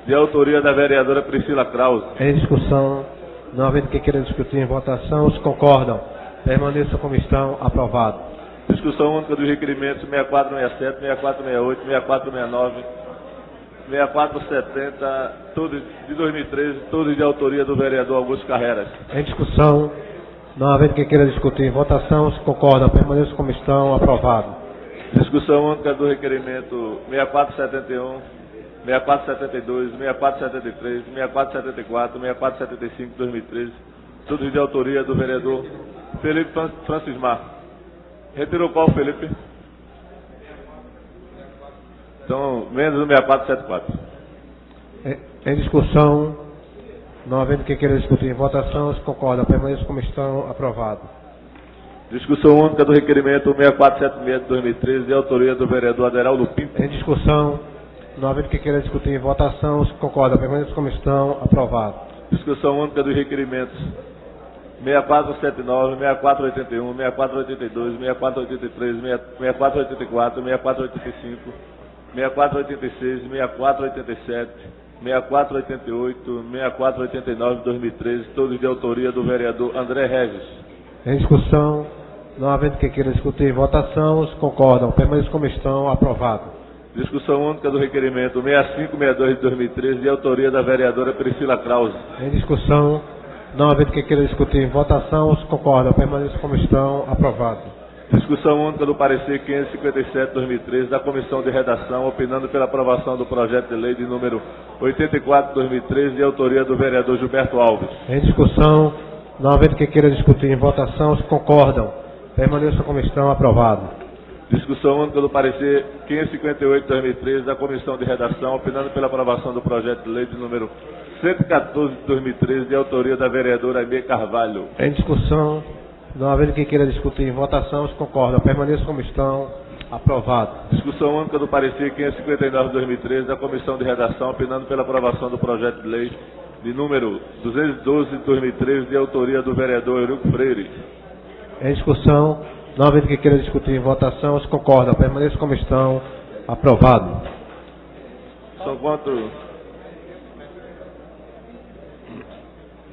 de autoria da vereadora Priscila Krause. Em discussão, não havendo quem queira discutir, em votação, se concordam. Permaneça como estão. Aprovado. Discussão única dos requerimentos 6467, 6468, 6469, 6470, todos de 2013, todos de autoria do vereador Augusto Carreras. Em discussão, não havendo quem queira discutir, em votação, se concordam. Permaneça como estão. Aprovado. Discussão única do requerimento 6471, 6472, 6473, 6474, 6475 de 2013, todos de autoria do vereador Felipe Francismar. Retirou qual, Felipe? Então, menos o 6474. Em discussão, não havendo quem queira discutir, em votação, se concorda. Permaneça como estão. Aprovado. Discussão única do requerimento 6476 de 2013, de autoria do vereador Aderaldo Pinto. Em discussão, não havendo quem queira discutir, em votação, se concorda. Permaneça como estão. Aprovado. Discussão única dos requerimentos 6479, 6481, 6482, 6483, 6484, 6485, 6486, 6487, 6488, 6489 de 2013, todos de autoria do vereador André Regis. Em discussão, não havendo quem queira discutir, em votação, se concordam. Permaneça como estão. Aprovado. Discussão única do requerimento 6562 de 2013, de autoria da vereadora Priscila Krause. Em discussão, não havendo quem queira discutir, em votação, se concordam. Permaneça como estão. Aprovado. Discussão única do parecer 557 de 2013, da Comissão de Redação, opinando pela aprovação do projeto de lei de número 84 de 2013, de autoria do vereador Gilberto Alves. Em discussão, não havendo quem queira discutir, em votação, se concordam. Permaneça como estão. Aprovado. Discussão única do parecer 558 de 2013, da Comissão de Redação, opinando pela aprovação do projeto de lei de número 114 de 2013, de autoria da vereadora Aimee Carvalho. Em discussão, não havendo quem queira discutir, em votação, se concordam. Permaneça como estão. Aprovado. Discussão única do parecer 559 de 2013, da Comissão de Redação, opinando pela aprovação do projeto de lei de número 212 de 2013, de autoria do vereador Eurico Freire. Em discussão, não havendo quem queira discutir, em votação, se concordam. Permaneça como estão. Aprovado. São quantos?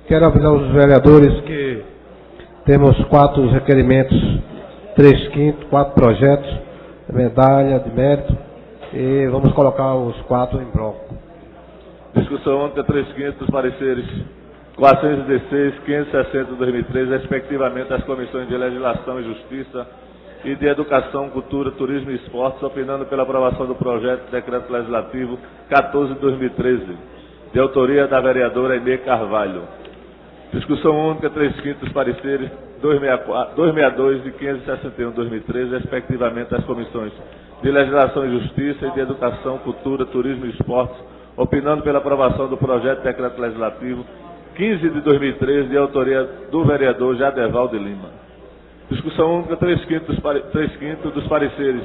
Quero avisar os vereadores que temos 4 requerimentos, 3/5, 4 projetos, medalha de mérito, e vamos colocar os 4 em bloco. Discussão única 3/5 dos pareceres 416, 560 de 2013, respectivamente das comissões de Legislação e Justiça e de Educação, Cultura, Turismo e Esportes, opinando pela aprovação do projeto de decreto legislativo 14 de 2013, de autoria da vereadora Aimee Carvalho. Discussão única 3/5 dos pareceres 262 e 561 de 2013, respectivamente das comissões de Legislação e Justiça e de Educação, Cultura, Turismo e Esportes, opinando pela aprovação do projeto de decreto legislativo 15 de 2013, de autoria do vereador Jadeval de Lima. Discussão única 3/5 dos pareceres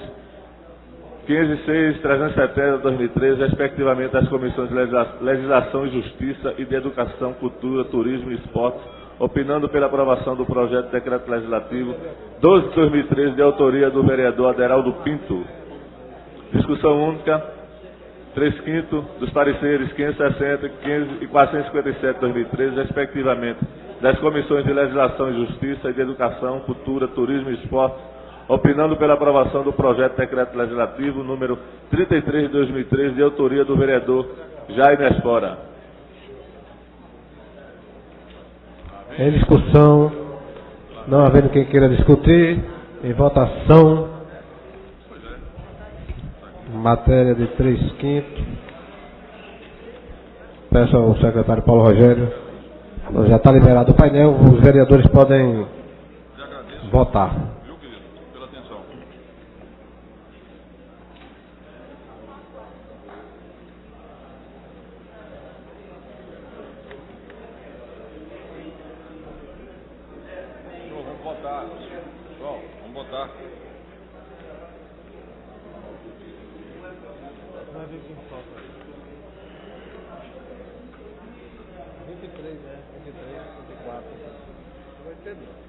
506, 370 de 2013, respectivamente das comissões de Legislação e Justiça e de Educação, Cultura, Turismo e Esportes, opinando pela aprovação do projeto de decreto legislativo 12 de 2013, de autoria do vereador Aderaldo Pinto. Discussão única 3/5 dos pareceres 560 e 457 de 2013, respectivamente, das comissões de Legislação e Justiça e de Educação, Cultura, Turismo e Esportes, opinando pela aprovação do projeto de decreto legislativo número 33 de 2013, de autoria do vereador Jaime Asfora. Em discussão, não havendo quem queira discutir, em votação, matéria de 3/5. Peço ao secretário Paulo Rogério, já está liberado o painel, os vereadores podem votar. Viu, querido? Pela atenção. Vamos votar. Vai ver quem falta. 23, 23, 24. Vai ter dois.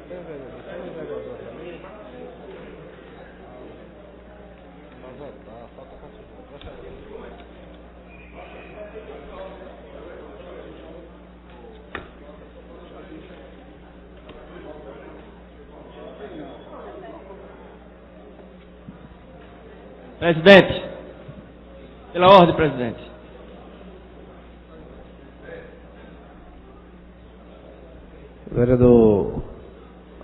Tem vereador ali. Vai votar, falta 4 votos. Presidente, pela ordem, presidente. Vereador,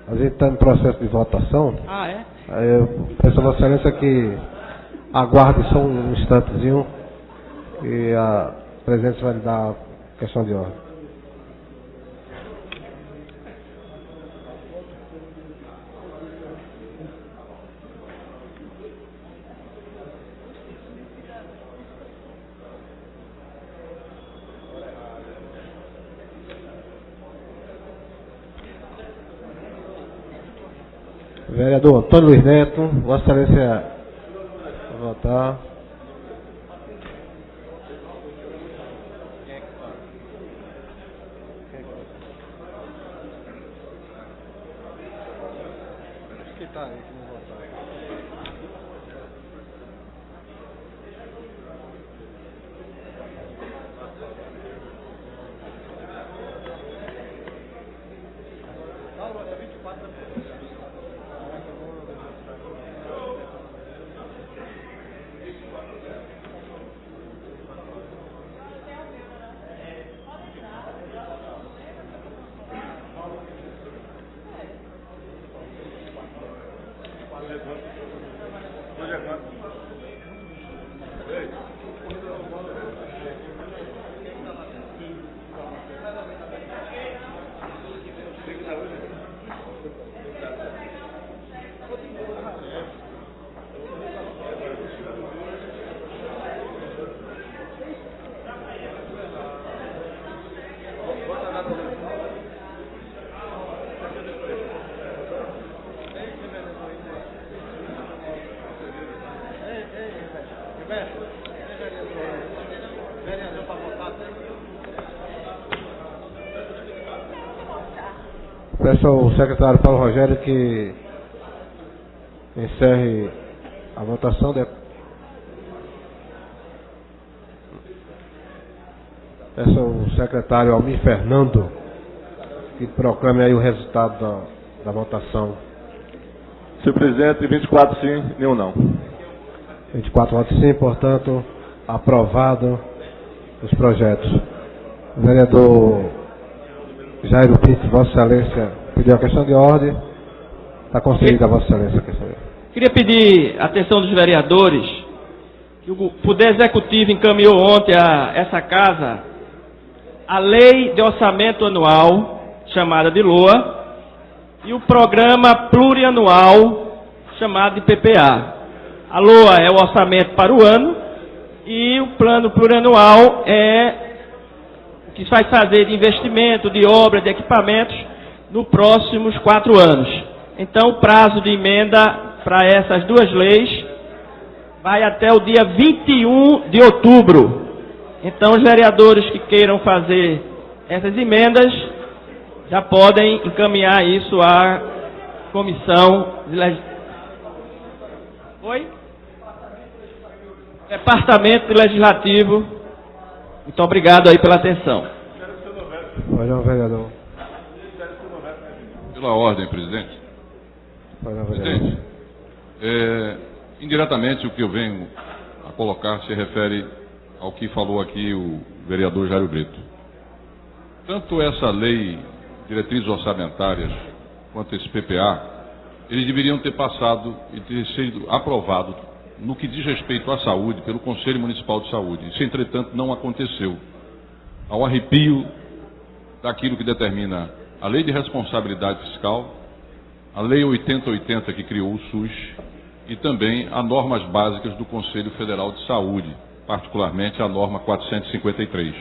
a gente está em processo de votação. Ah, é? Aí eu peço a Vossa Excelência que aguarde só um instantezinho e a presidência vai lhe dar a questão de ordem. Vereador Antônio Luiz Neto, Vossa Excelência vai votar. Quem está aí que não votar? Peço ao secretário Paulo Rogério que encerre a votação. Peço ao secretário Almir Fernando que proclame aí o resultado da votação. Senhor presidente, 24 sim, nenhum não. 24 votos sim, portanto, aprovado os projetos. O vereador Jairo Pinto, Vossa Excelência, pediu a questão de ordem. Está concedida a Vossa Excelência a questão de ordem. Queria pedir a atenção dos vereadores que o Poder Executivo encaminhou ontem a essa casa a Lei de Orçamento Anual, chamada de LOA, e o Programa Plurianual, chamado de PPA. A LOA é o orçamento para o ano e o Plano Plurianual é o que vai fazer de investimento, de obra, de equipamentos nos próximos 4 anos. Então, o prazo de emenda para essas duas leis vai até o dia 21 de outubro. Então, os vereadores que queiram fazer essas emendas já podem encaminhar isso à Comissão Oi? Departamento Legislativo. Muito obrigado aí pela atenção. Olha, vereador. Pela ordem, presidente. Olha, presidente, indiretamente o que eu venho a colocar se refere ao que falou aqui o vereador Jairo Brito. Tanto essa lei, diretrizes orçamentárias, quanto esse PPA, eles deveriam ter passado e ter sido aprovado no que diz respeito à saúde pelo Conselho Municipal de Saúde. Isso, entretanto, não aconteceu. Ao arrepio daquilo que determina a Lei de Responsabilidade Fiscal, a Lei 8080 que criou o SUS e também as normas básicas do Conselho Federal de Saúde, particularmente a norma 453.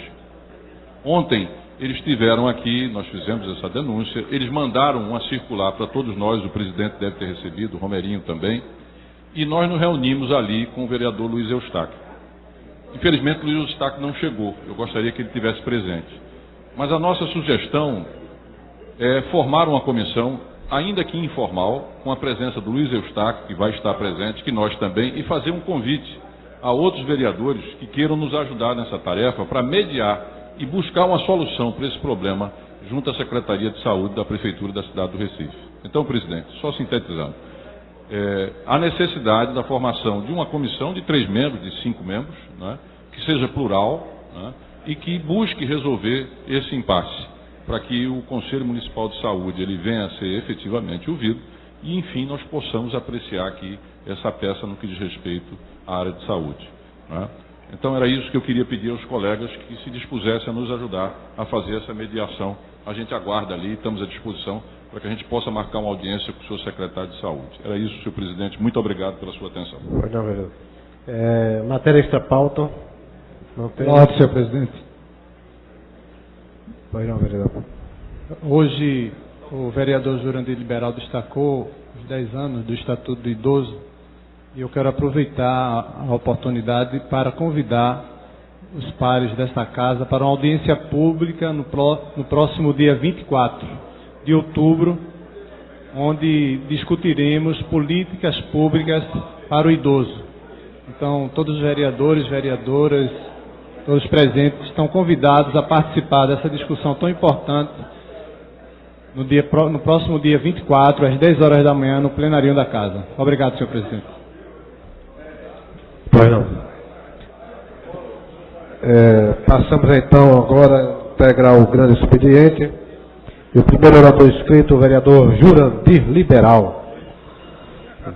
Ontem, Eles estiveram aqui, nós fizemos essa denúncia, eles mandaram uma circular para todos nós, o presidente deve ter recebido, o Romerinho também, e nós nos reunimos ali com o vereador Luiz Eustáquio. Infelizmente, o Luiz Eustáquio não chegou, eu gostaria que ele estivesse presente. Mas a nossa sugestão é formar uma comissão, ainda que informal, com a presença do Luiz Eustáquio, que vai estar presente, que nós também, e fazer um convite a outros vereadores que queiram nos ajudar nessa tarefa para mediar e buscar uma solução para esse problema junto à Secretaria de Saúde da Prefeitura da cidade do Recife. Então, presidente, só sintetizando, há necessidade da formação de uma comissão de 3 membros, de 5 membros, né, que seja plural, né, e que busque resolver esse impasse, para que o Conselho Municipal de Saúde ele venha a ser efetivamente ouvido e, enfim, nós possamos apreciar aqui essa peça no que diz respeito à área de saúde, né? Então, era isso que eu queria pedir aos colegas que se dispusessem a nos ajudar a fazer essa mediação. A gente aguarda ali, estamos à disposição para que a gente possa marcar uma audiência com o senhor secretário de Saúde. Era isso, senhor presidente. Muito obrigado pela sua atenção. Pois não, vereador. Matéria extra-pauta. Não tem. Ordem, senhor presidente. Pois não, vereador. Hoje, o vereador Jurandir Liberal destacou os 10 anos do Estatuto do Idoso. E eu quero aproveitar a oportunidade para convidar os pares desta casa para uma audiência pública no próximo dia 24 de outubro, onde discutiremos políticas públicas para o idoso. Então, todos os vereadores, vereadoras, todos os presentes estão convidados a participar dessa discussão tão importante no próximo dia 24, às 10 horas da manhã, no plenário da casa. Obrigado, senhor presidente. Pois não. Passamos então agora a integrar o grande expediente. E o primeiro orador inscrito, o vereador Jurandir Liberal.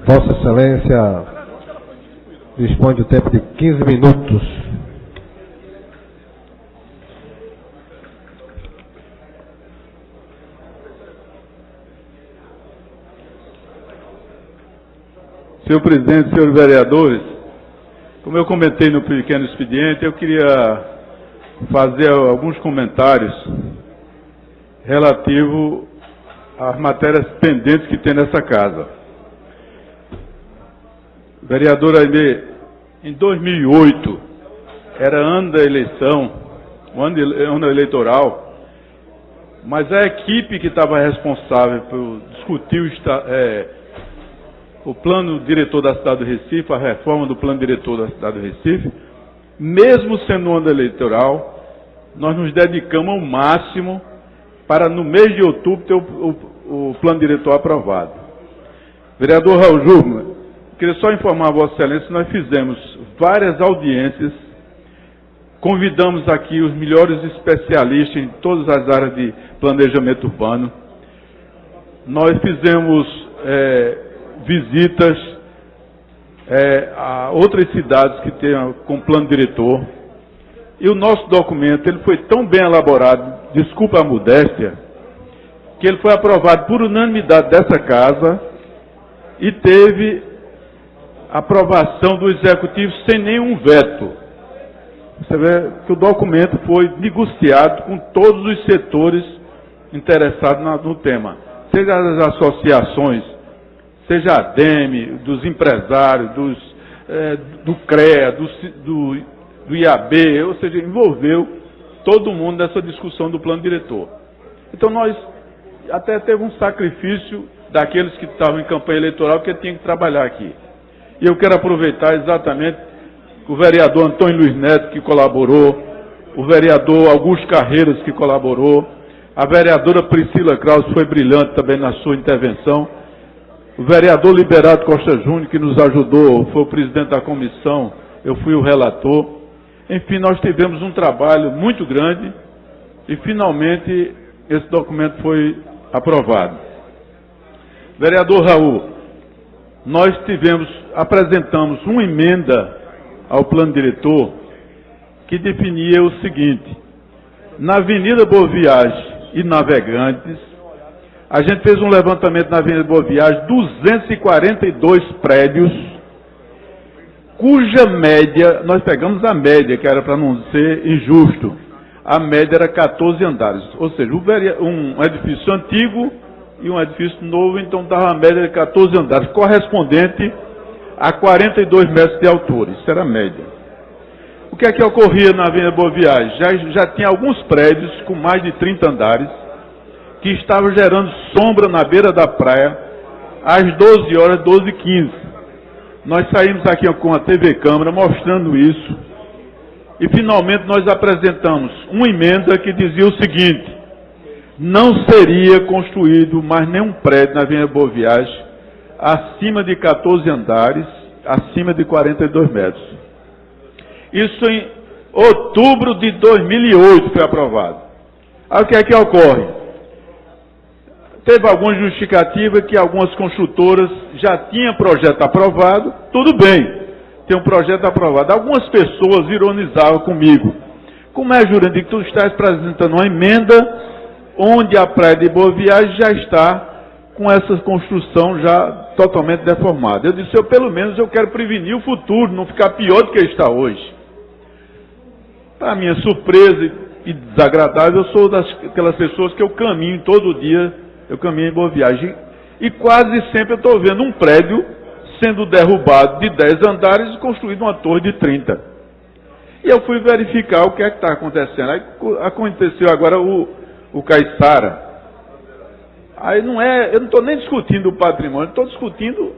Vossa Excelência dispõe de tempo de 15 minutos. Senhor presidente, senhores vereadores, como eu comentei no pequeno expediente, eu queria fazer alguns comentários relativo às matérias pendentes que tem nessa casa. Vereador Aimee, em 2008, era ano da eleição, ano eleitoral, mas a equipe que estava responsável por discutir o plano diretor da cidade do Recife, a reforma do plano diretor da cidade do Recife, mesmo sendo um ano eleitoral, nós nos dedicamos ao máximo para, no mês de outubro, ter o plano diretor aprovado. Vereador Raul Júnior, queria só informar a Vossa Excelência que nós fizemos várias audiências, convidamos aqui os melhores especialistas em todas as áreas de planejamento urbano, nós fizemos visitas a outras cidades que tenham com plano diretor, e o nosso documento ele foi tão bem elaborado, desculpa a modéstia, que ele foi aprovado por unanimidade dessa casa e teve aprovação do Executivo sem nenhum veto. Você vê que o documento foi negociado com todos os setores interessados no tema, seja as associações, seja a ADEME, dos empresários, do CREA, do IAB, ou seja, envolveu todo mundo nessa discussão do plano diretor. Então nós até teve um sacrifício daqueles que estavam em campanha eleitoral que tinham que trabalhar aqui. E eu quero aproveitar exatamente o vereador Antônio Luiz Neto, que colaborou, o vereador Augusto Carreiras, que colaborou, a vereadora Priscila Krause foi brilhante também na sua intervenção, o vereador Liberato Costa Júnior, que nos ajudou, foi o presidente da comissão, eu fui o relator. Enfim, nós tivemos um trabalho muito grande e, finalmente, esse documento foi aprovado. Vereador Raul, nós apresentamos uma emenda ao plano diretor que definia o seguinte: na Avenida Boa Viagem e Navegantes, a gente fez um levantamento na Avenida Boa Viagem, 242 prédios, cuja média, nós pegamos a média, que era para não ser injusto, a média era 14 andares. Ou seja, um edifício antigo e um edifício novo, então dava a média de 14 andares, correspondente a 42 metros de altura. Isso era a média. O que é que ocorria na Avenida Boa Viagem? Já tinha alguns prédios com mais de 30 andares que estavam gerando sombra na beira da praia às 12 horas, 12h15. Nós saímos aqui com a TV Câmara mostrando isso e finalmente nós apresentamos uma emenda que dizia o seguinte: não seria construído mais nenhum prédio na Avenida Boa Viagem acima de 14 andares, acima de 42 metros. Isso em outubro de 2008 foi aprovado. Aí o que é que ocorre? Teve alguma justificativa que algumas construtoras já tinham projeto aprovado, tudo bem, tem um projeto aprovado. Algumas pessoas ironizavam comigo. Como é, Jurandir, que tu estás apresentando uma emenda onde a praia de Boa Viagem já está com essa construção já totalmente deformada? Eu disse, pelo menos eu quero prevenir o futuro, não ficar pior do que está hoje. Para minha surpresa e desagradável, eu sou daquelas pessoas que eu caminho todo dia, eu caminho em Boa Viagem, e quase sempre eu estou vendo um prédio sendo derrubado de 10 andares e construído uma torre de 30. E eu fui verificar o que é que está acontecendo. Aí aconteceu agora o Caiçara. Aí eu não estou nem discutindo o patrimônio, estou discutindo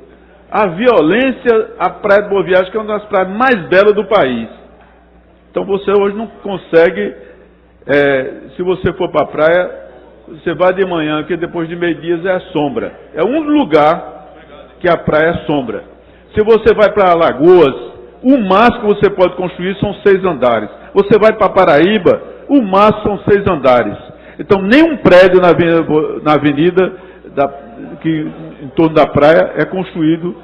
a violência à praia de Boa Viagem, que é uma das praias mais belas do país. Então você hoje não consegue, se você for para a praia, você vai de manhã, que depois de meio-dia é sombra. É um lugar que a praia é sombra. Se você vai para Alagoas, o máximo que você pode construir são 6 andares. Você vai para Paraíba, o máximo são 6 andares. Então nenhum prédio na avenida que em torno da praia é construído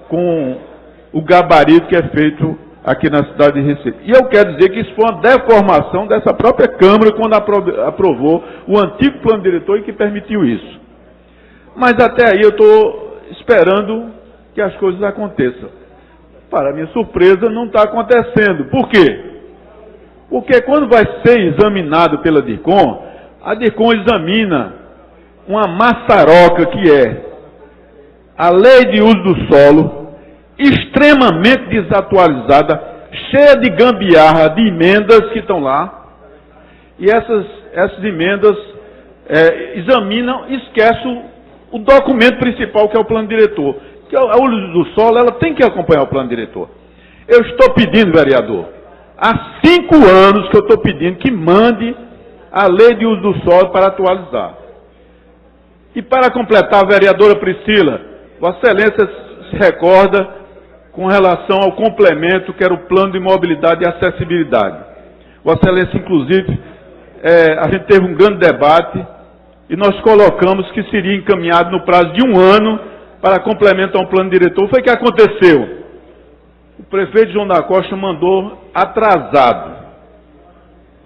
com o gabarito que é feito aqui na cidade de Recife. E eu quero dizer que isso foi uma deformação dessa própria Câmara quando aprovou o antigo plano diretor e que permitiu isso. Mas até aí eu estou esperando que as coisas aconteçam. Para minha surpresa, não está acontecendo. Por quê? Porque quando vai ser examinado pela DIRCOM, a DIRCOM examina uma maçaroca que é a Lei de Uso do Solo, extremamente desatualizada, cheia de gambiarra, de emendas que estão lá, e essas emendas examinam e esquecem o documento principal, que é o plano diretor. Que é o uso do solo, ela tem que acompanhar o plano diretor. Eu estou pedindo, vereador, há 5 anos que eu estou pedindo que mande a lei de uso do solo para atualizar. E para completar, a vereadora Priscila, Vossa Excelência se recorda com relação ao complemento que era o plano de mobilidade e acessibilidade. Vossa Excelência, inclusive, a gente teve um grande debate e nós colocamos que seria encaminhado no prazo de 1 ano para complementar um plano diretor. Foi o que aconteceu. O prefeito João da Costa mandou atrasado.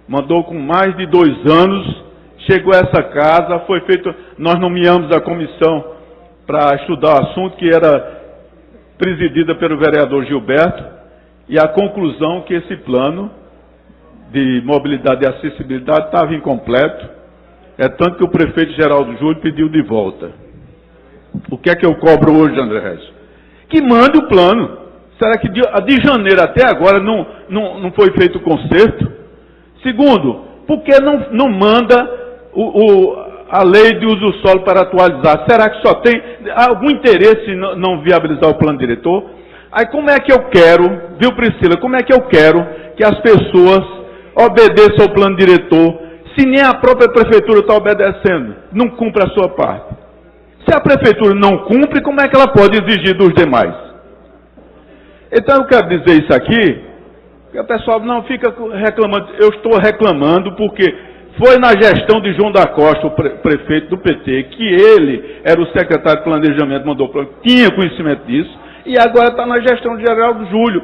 Mandou com mais de 2 anos, chegou a essa casa, foi feito, nós nomeamos a comissão para estudar o assunto, que era presidida pelo vereador Gilberto, e a conclusão que esse plano de mobilidade e acessibilidade estava incompleto, tanto que o prefeito Geraldo Júlio pediu de volta. O que é que eu cobro hoje, André Reis? Que mande o plano. Será que de janeiro até agora não foi feito o conserto? Segundo, por que não manda a lei de uso do solo para atualizar? Será que só tem algum interesse em não viabilizar o plano diretor? Aí como é que eu quero, viu Priscila, como é que eu quero que as pessoas obedeçam ao plano diretor, se nem a própria prefeitura está obedecendo, não cumpre a sua parte? Se a prefeitura não cumpre, como é que ela pode exigir dos demais? Então eu quero dizer isso aqui, que o pessoal não fica reclamando. Eu estou reclamando porque foi na gestão de João da Costa, o prefeito do PT, que ele era o secretário de planejamento, mandou para tinha conhecimento disso, e agora está na gestão de Geraldo Júlio.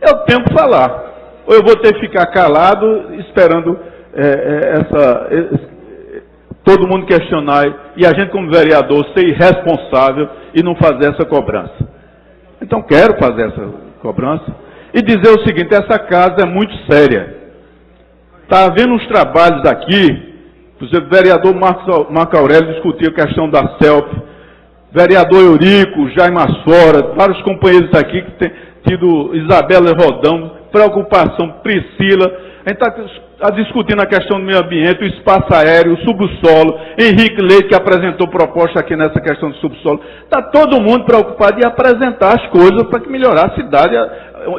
Eu tenho que falar. Ou eu vou ter que ficar calado, esperando todo mundo questionar, e a gente como vereador ser irresponsável e não fazer essa cobrança. Então quero fazer essa cobrança e dizer o seguinte: essa casa é muito séria. Está havendo uns trabalhos aqui, por exemplo, o vereador Marco Aurélio discutiu a questão da CELP, vereador Eurico, Jaime Asfora, vários companheiros aqui que têm tido, Isabela Rodão, preocupação, Priscila, a gente está discutindo a questão do meio ambiente, o espaço aéreo, o subsolo, Henrique Leite que apresentou proposta aqui nessa questão do subsolo. Está todo mundo preocupado em apresentar as coisas para melhorar a cidade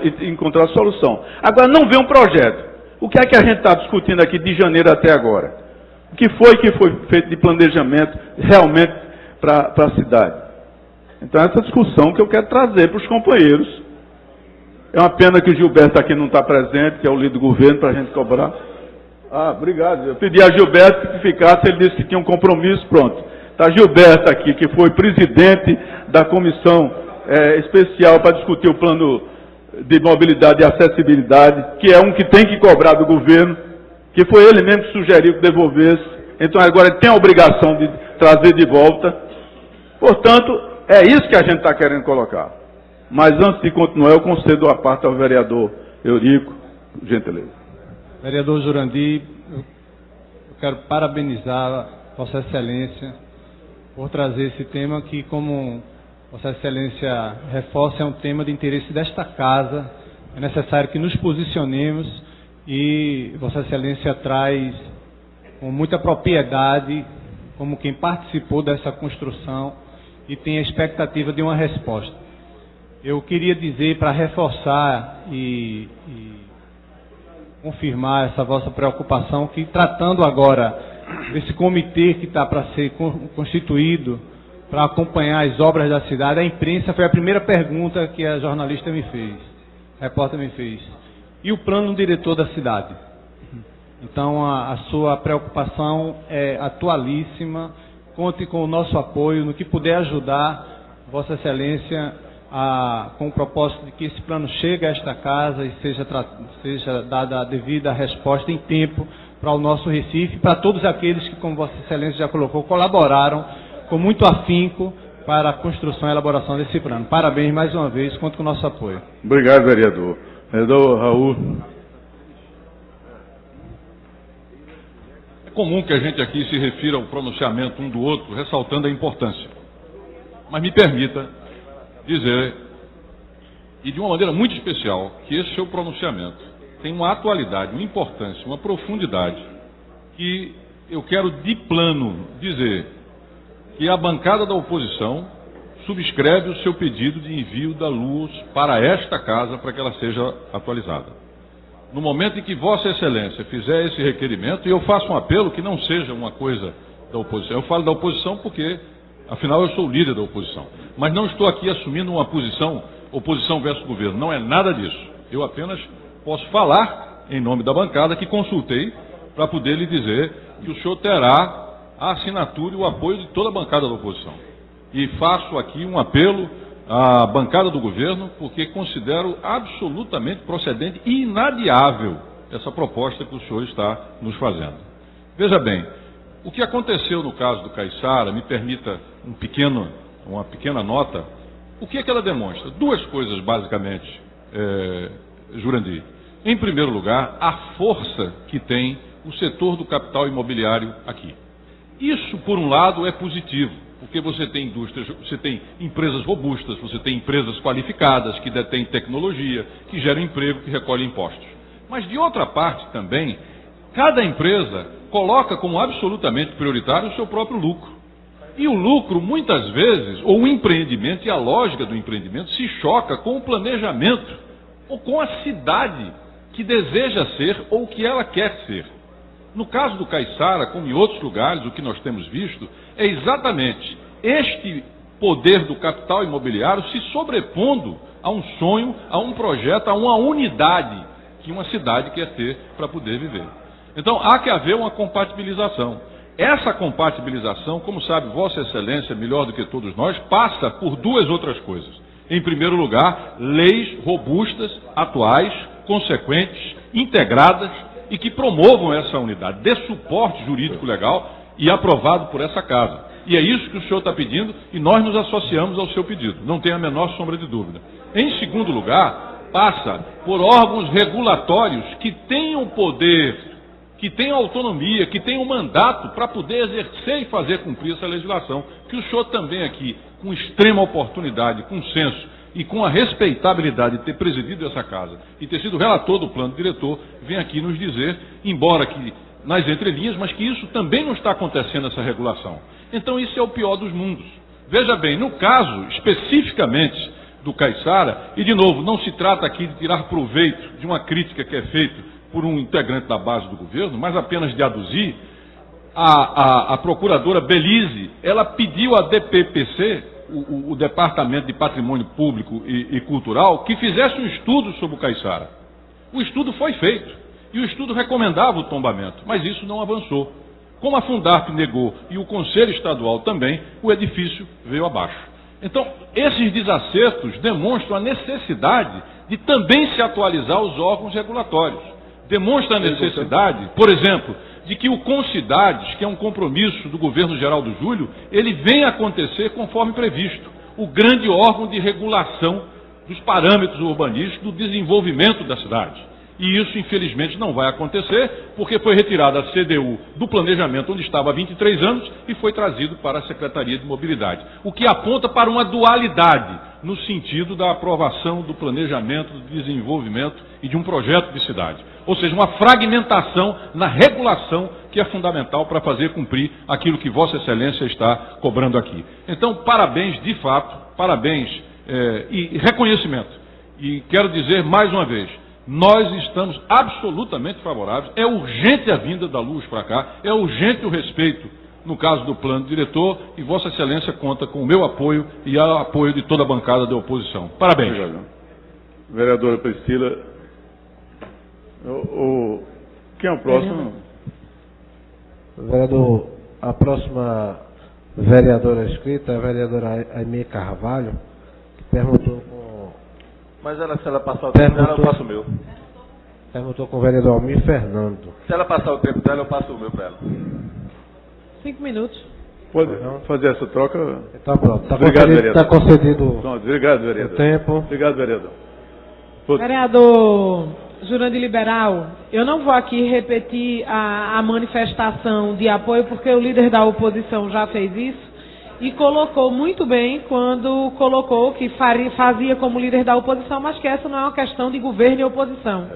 e encontrar a solução. Agora, não vê um projeto. O que é que a gente está discutindo aqui de janeiro até agora? O que foi feito de planejamento realmente para a cidade? Então, essa discussão que eu quero trazer para os companheiros. É uma pena que o Gilberto aqui não está presente, que é o líder do governo, para a gente cobrar. Ah, obrigado. Eu pedi a Gilberto que ficasse, ele disse que tinha um compromisso, pronto. Está Gilberto aqui, que foi presidente da comissão especial para discutir o plano de mobilidade e acessibilidade, que é um que tem que cobrar do governo, que foi ele mesmo que sugeriu que devolvesse. Então agora ele tem a obrigação de trazer de volta. Portanto, é isso que a gente está querendo colocar. Mas antes de continuar, eu concedo a parte ao vereador Eurico, gentileza. Vereador Jurandir, eu quero parabenizar Vossa Excelência por trazer esse tema que, como Vossa Excelência reforça, é um tema de interesse desta casa. É necessário que nos posicionemos e Vossa Excelência traz com muita propriedade, como quem participou dessa construção e tem a expectativa de uma resposta. Eu queria dizer, para reforçar e confirmar essa vossa preocupação, que tratando agora desse comitê que está para ser constituído para acompanhar as obras da cidade, a imprensa foi a primeira pergunta que a jornalista me fez, a repórter me fez. E o plano diretor da cidade? Então a sua preocupação é atualíssima, conte com o nosso apoio no que puder ajudar Vossa Excelência com o propósito de que esse plano chegue a esta casa e seja dada a devida resposta em tempo para o nosso Recife, para todos aqueles que, como Vossa Excelência já colocou, colaboraram com muito afinco para a construção e elaboração desse plano. Parabéns mais uma vez, conto com o nosso apoio. Obrigado, vereador. Vereador Raul. É comum que a gente aqui se refira ao pronunciamento um do outro, ressaltando a importância. Mas me permita dizer, e de uma maneira muito especial, que esse seu pronunciamento tem uma atualidade, uma importância, uma profundidade, que eu quero de plano dizer que a bancada da oposição subscreve o seu pedido de envio da luz para esta casa para que ela seja atualizada. No momento em que Vossa Excelência fizer esse requerimento, e eu faço um apelo que não seja uma coisa da oposição, eu falo da oposição porque afinal, eu sou o líder da oposição. Mas não estou aqui assumindo uma posição, oposição versus governo. Não é nada disso. Eu apenas posso falar, em nome da bancada, que consultei para poder lhe dizer que o senhor terá a assinatura e o apoio de toda a bancada da oposição. E faço aqui um apelo à bancada do governo, porque considero absolutamente procedente e inadiável essa proposta que o senhor está nos fazendo. Veja bem, o que aconteceu no caso do Caiçara, me permita uma pequena nota, o que é que ela demonstra? Duas coisas, basicamente, Jurandir. Em primeiro lugar, a força que tem o setor do capital imobiliário aqui. Isso, por um lado, é positivo, porque você tem indústrias, você tem empresas robustas, você tem empresas qualificadas, que detêm tecnologia, que geram emprego, que recolhem impostos. Mas, de outra parte, também, cada empresa coloca como absolutamente prioritário o seu próprio lucro. E o lucro, muitas vezes, ou o empreendimento e a lógica do empreendimento se choca com o planejamento ou com a cidade que deseja ser ou que ela quer ser. No caso do Caiçara, como em outros lugares, o que nós temos visto é exatamente este poder do capital imobiliário se sobrepondo a um sonho, a um projeto, a uma unidade que uma cidade quer ter para poder viver. Então, há que haver uma compatibilização. Essa compatibilização, como sabe Vossa Excelência, melhor do que todos nós, passa por duas outras coisas. Em primeiro lugar, leis robustas, atuais, consequentes, integradas e que promovam essa unidade, dê suporte jurídico legal e aprovado por essa casa. E é isso que o senhor está pedindo e nós nos associamos ao seu pedido, não tem a menor sombra de dúvida. Em segundo lugar, passa por órgãos regulatórios que tenham poder que tenham autonomia, que tenham mandato para poder exercer e fazer cumprir essa legislação, que o senhor também aqui, com extrema oportunidade, com senso e com a respeitabilidade de ter presidido essa casa e ter sido relator do plano diretor, vem aqui nos dizer, embora que nas entrelinhas, mas que isso também não está acontecendo, essa regulação. Então isso é o pior dos mundos. Veja bem, no caso especificamente do Caiçara, e de novo, não se trata aqui de tirar proveito de uma crítica que é feita por um integrante da base do governo, mas apenas de aduzir, a procuradora Belize, ela pediu à DPPC, o Departamento de Patrimônio Público e Cultural, que fizesse um estudo sobre o Caiçara. O estudo foi feito, e o estudo recomendava o tombamento, mas isso não avançou. Como a Fundarp negou e o Conselho Estadual também, o edifício veio abaixo. Então, esses desacertos demonstram a necessidade de também se atualizar os órgãos regulatórios. Demonstra a necessidade, por exemplo, de que o Concidades, que é um compromisso do governo Geraldo Júlio, ele venha acontecer conforme previsto. O grande órgão de regulação dos parâmetros urbanísticos do desenvolvimento da cidade. E isso, infelizmente, não vai acontecer, porque foi retirada a CDU do planejamento, onde estava há 23 anos, e foi trazido para a Secretaria de Mobilidade. O que aponta para uma dualidade, no sentido da aprovação do planejamento, do desenvolvimento e de um projeto de cidade. Ou seja, uma fragmentação na regulação que é fundamental para fazer cumprir aquilo que Vossa Excelência está cobrando aqui. Então, parabéns, de fato, parabéns e reconhecimento. E quero dizer mais uma vez, nós estamos absolutamente favoráveis, é urgente a vinda da Luz para cá, é urgente o respeito, no caso do plano diretor, e Vossa Excelência conta com o meu apoio e o apoio de toda a bancada da oposição. Parabéns. Obrigado. Vereadora Priscila, quem é o próximo? Vereador, a próxima vereadora inscrita é a vereadora Aimee Carvalho, que perguntou com... Mas se ela passar o tempo dela, eu passo o meu. Perguntou com o vereador Almir Fernando. Se ela passar o tempo dela, eu passo o meu para ela. 5 minutos. Pode fazer essa troca? Está pronto. Está concedido Pronto, obrigado, vereador. o tempo. Obrigado, vereador. Vereador Jurandir Liberal, eu não vou aqui repetir a manifestação de apoio, porque o líder da oposição já fez isso. E colocou muito bem quando colocou que fazia como líder da oposição, mas que essa não é uma questão de governo e oposição.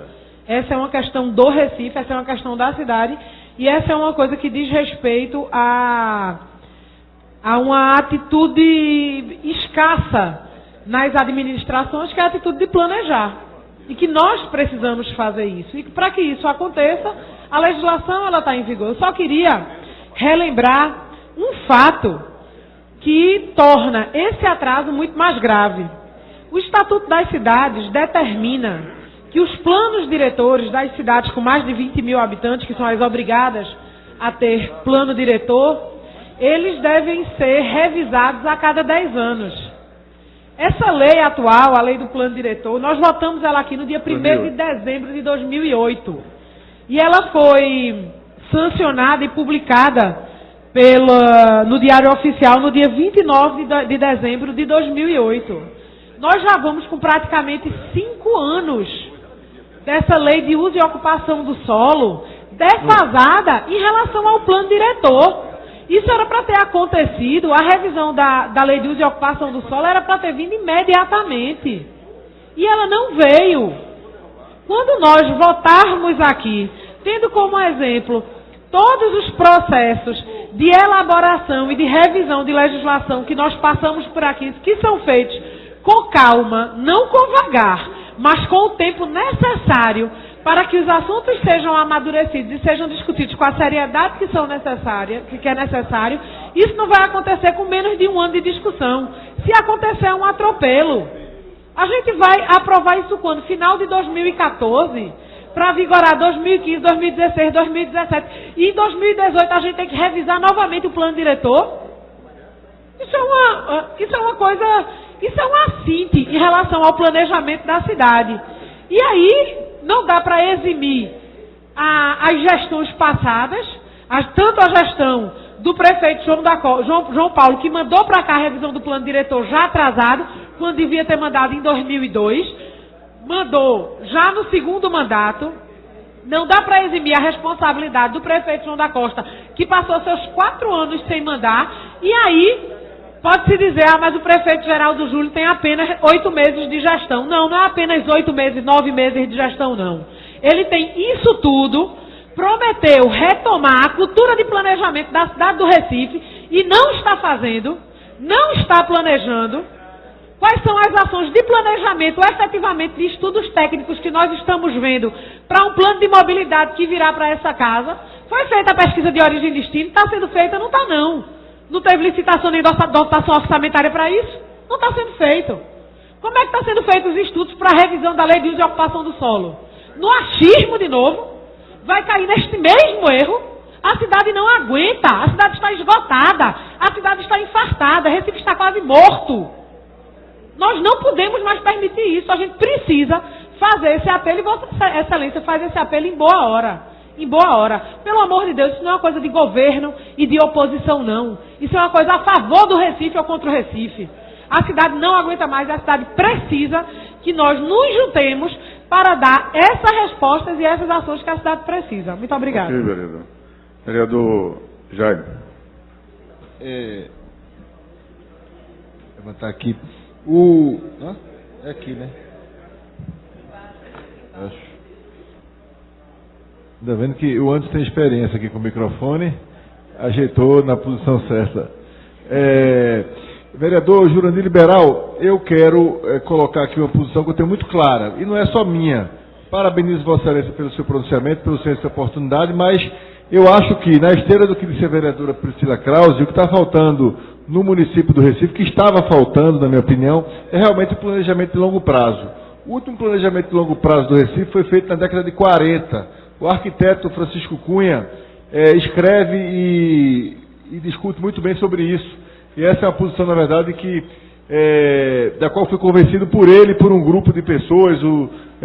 Essa é uma questão do Recife, essa é uma questão da cidade, e essa é uma coisa que diz respeito a uma atitude escassa nas administrações, que é a atitude de planejar. E que nós precisamos fazer isso. E para que isso aconteça, a legislação ela está em vigor. Eu só queria relembrar um fato que torna esse atraso muito mais grave. O Estatuto das Cidades determina que os planos diretores das cidades com mais de 20 mil habitantes, que são as obrigadas a ter plano diretor, eles devem ser revisados a cada 10 anos. Essa lei atual, a lei do plano diretor, nós votamos ela aqui no dia 1º de dezembro de 2008. E ela foi sancionada e publicada no Diário Oficial no dia 29 de dezembro de 2008. Nós já vamos com praticamente 5 anos dessa lei de uso e ocupação do solo defasada em relação ao plano diretor. Isso era para ter acontecido, a revisão da lei de uso e ocupação do solo era para ter vindo imediatamente. E ela não veio. Quando nós votarmos aqui, tendo como exemplo todos os processos de elaboração e de revisão de legislação que nós passamos por aqui, que são feitos com calma, não com vagar, mas com o tempo necessário para que os assuntos sejam amadurecidos e sejam discutidos com a seriedade que é necessário, isso não vai acontecer com menos de 1 ano de discussão. Se acontecer um atropelo, a gente vai aprovar isso quando? Final de 2014, para vigorar 2015, 2016, 2017. E em 2018 a gente tem que revisar novamente o plano diretor. Isso é uma coisa, isso é um assinte em relação ao planejamento da cidade. E aí não dá para eximir as gestões passadas, tanto a gestão do prefeito João Paulo, que mandou para cá a revisão do plano diretor já atrasado, quando devia ter mandado em 2002, mandou já no 2º mandato, Não dá para eximir a responsabilidade do prefeito João da Costa, que passou seus 4 anos sem mandar, e aí pode-se dizer, mas o prefeito Geraldo Júlio tem apenas 8 meses de gestão. Não, não é apenas 8 meses, 9 meses de gestão, não. Ele tem isso tudo, prometeu retomar a cultura de planejamento da cidade do Recife, e não está fazendo, não está planejando. Quais são as ações de planejamento, efetivamente, de estudos técnicos que nós estamos vendo para um plano de mobilidade que virá para essa casa? Foi feita a pesquisa de origem e destino, está sendo feita? Não está, não. Não teve licitação nem dotação orçamentária para isso? Não está sendo feito. Como é que está sendo feito os estudos para a revisão da lei de uso e ocupação do solo? No achismo, de novo, vai cair neste mesmo erro. A cidade não aguenta, a cidade está esgotada, a cidade está infartada, Recife está quase morto. Nós não podemos mais permitir isso, a gente precisa fazer esse apelo, e Vossa Excelência faz esse apelo em boa hora. Em boa hora. Pelo amor de Deus, isso não é uma coisa de governo e de oposição, não. Isso é uma coisa a favor do Recife ou contra o Recife. A cidade não aguenta mais, a cidade precisa que nós nos juntemos para dar essas respostas e essas ações que a cidade precisa. Muito obrigada. Ok, vereador. Vereador Jaime. Vou botar aqui. É aqui, né? Acho. Ainda vendo que o Anderson tem experiência aqui com o microfone, ajeitou na posição certa. Vereador Jurandir Liberal, eu quero colocar aqui uma posição que eu tenho muito clara, e não é só minha. Parabenizo Vossa Excelência pelo seu pronunciamento, pelo senso de oportunidade, mas eu acho que, na esteira do que disse a vereadora Priscila Krause, o que está faltando no município do Recife, que estava faltando, na minha opinião, é realmente o planejamento de longo prazo. O último planejamento de longo prazo do Recife foi feito na década de 40. O arquiteto Francisco Cunha escreve e discute muito bem sobre isso. E essa é uma posição, na verdade, da qual fui convencido por ele e por um grupo de pessoas,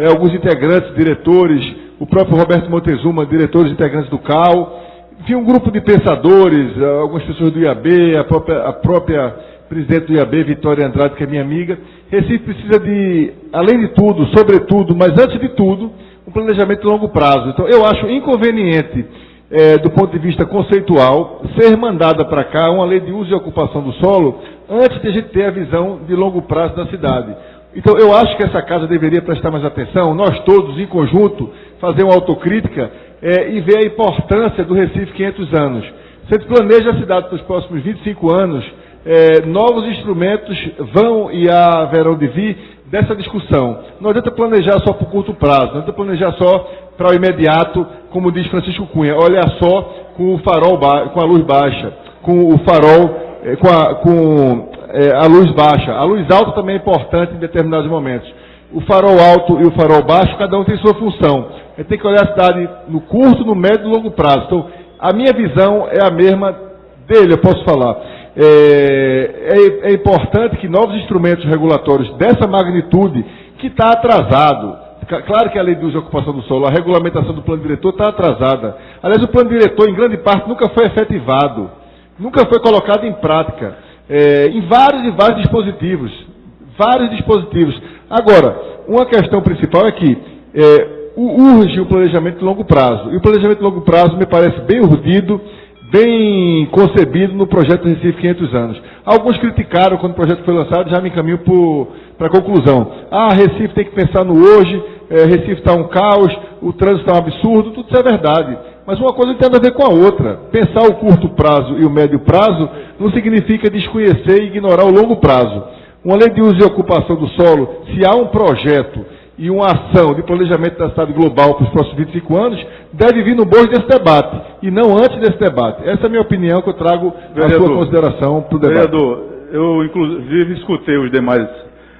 alguns integrantes, diretores, o próprio Roberto Montezuma, diretores integrantes do CAU, enfim, um grupo de pensadores, algumas pessoas do IAB, a própria presidente do IAB, Vitória Andrade, que é minha amiga. Recife precisa de, além de tudo, sobretudo, mas antes de tudo, um planejamento de longo prazo. Então, eu acho inconveniente, do ponto de vista conceitual, ser mandada para cá uma lei de uso e ocupação do solo antes de a gente ter a visão de longo prazo da cidade. Então, eu acho que essa casa deveria prestar mais atenção, nós todos, em conjunto, fazer uma autocrítica e ver a importância do Recife 500 anos. Se a gente planeja a cidade para os próximos 25 anos, novos instrumentos vão e haverão de vir dessa discussão. Não adianta planejar só por curto prazo, não adianta planejar só para o imediato, como diz Francisco Cunha, olha só com o farol, com a luz baixa, com o farol, a luz baixa. A luz alta também é importante em determinados momentos. O farol alto e o farol baixo, cada um tem sua função. A gente tem que olhar a cidade no curto, no médio e no longo prazo. Então, a minha visão é a mesma dele, eu posso falar. É importante que novos instrumentos regulatórios dessa magnitude, que está atrasado, claro que a lei de uso e ocupação do solo, a regulamentação do plano diretor está atrasada. Aliás, o plano diretor, em grande parte, nunca foi efetivado, nunca foi colocado em prática, em vários e vários dispositivos. Agora, uma questão principal é que urge o planejamento de longo prazo. E o planejamento de longo prazo me parece bem urdido, bem concebido no projeto Recife 500 anos. Alguns criticaram quando o projeto foi lançado, já me encaminho para a conclusão. Recife tem que pensar no hoje, Recife está um caos, o trânsito está um absurdo, tudo isso é verdade. Mas uma coisa tem a ver com a outra. Pensar o curto prazo e o médio prazo não significa desconhecer e ignorar o longo prazo. Uma lei de uso e ocupação do solo, se há um projeto e uma ação de planejamento da cidade global para os próximos 25 anos, deve vir no bojo desse debate, e não antes desse debate. Essa é a minha opinião que eu trago à sua consideração para o debate. Vereador, eu inclusive escutei os demais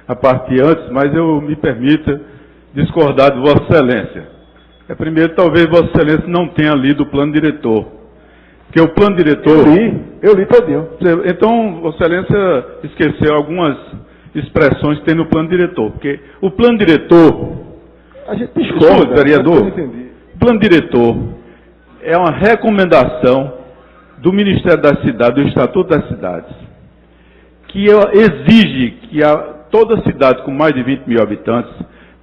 a parte antes, mas eu me permita discordar de Vossa Excelência. Primeiro, talvez Vossa Excelência não tenha lido o plano diretor. Porque o plano diretor... Eu li todinho. Então, Vossa Excelência esqueceu algumas expressões que tem no plano diretor. Porque o plano diretor... A gente discorda, vereador. O plano diretor é uma recomendação do Ministério da Cidade, do Estatuto das Cidades, que exige que toda cidade com mais de 20 mil habitantes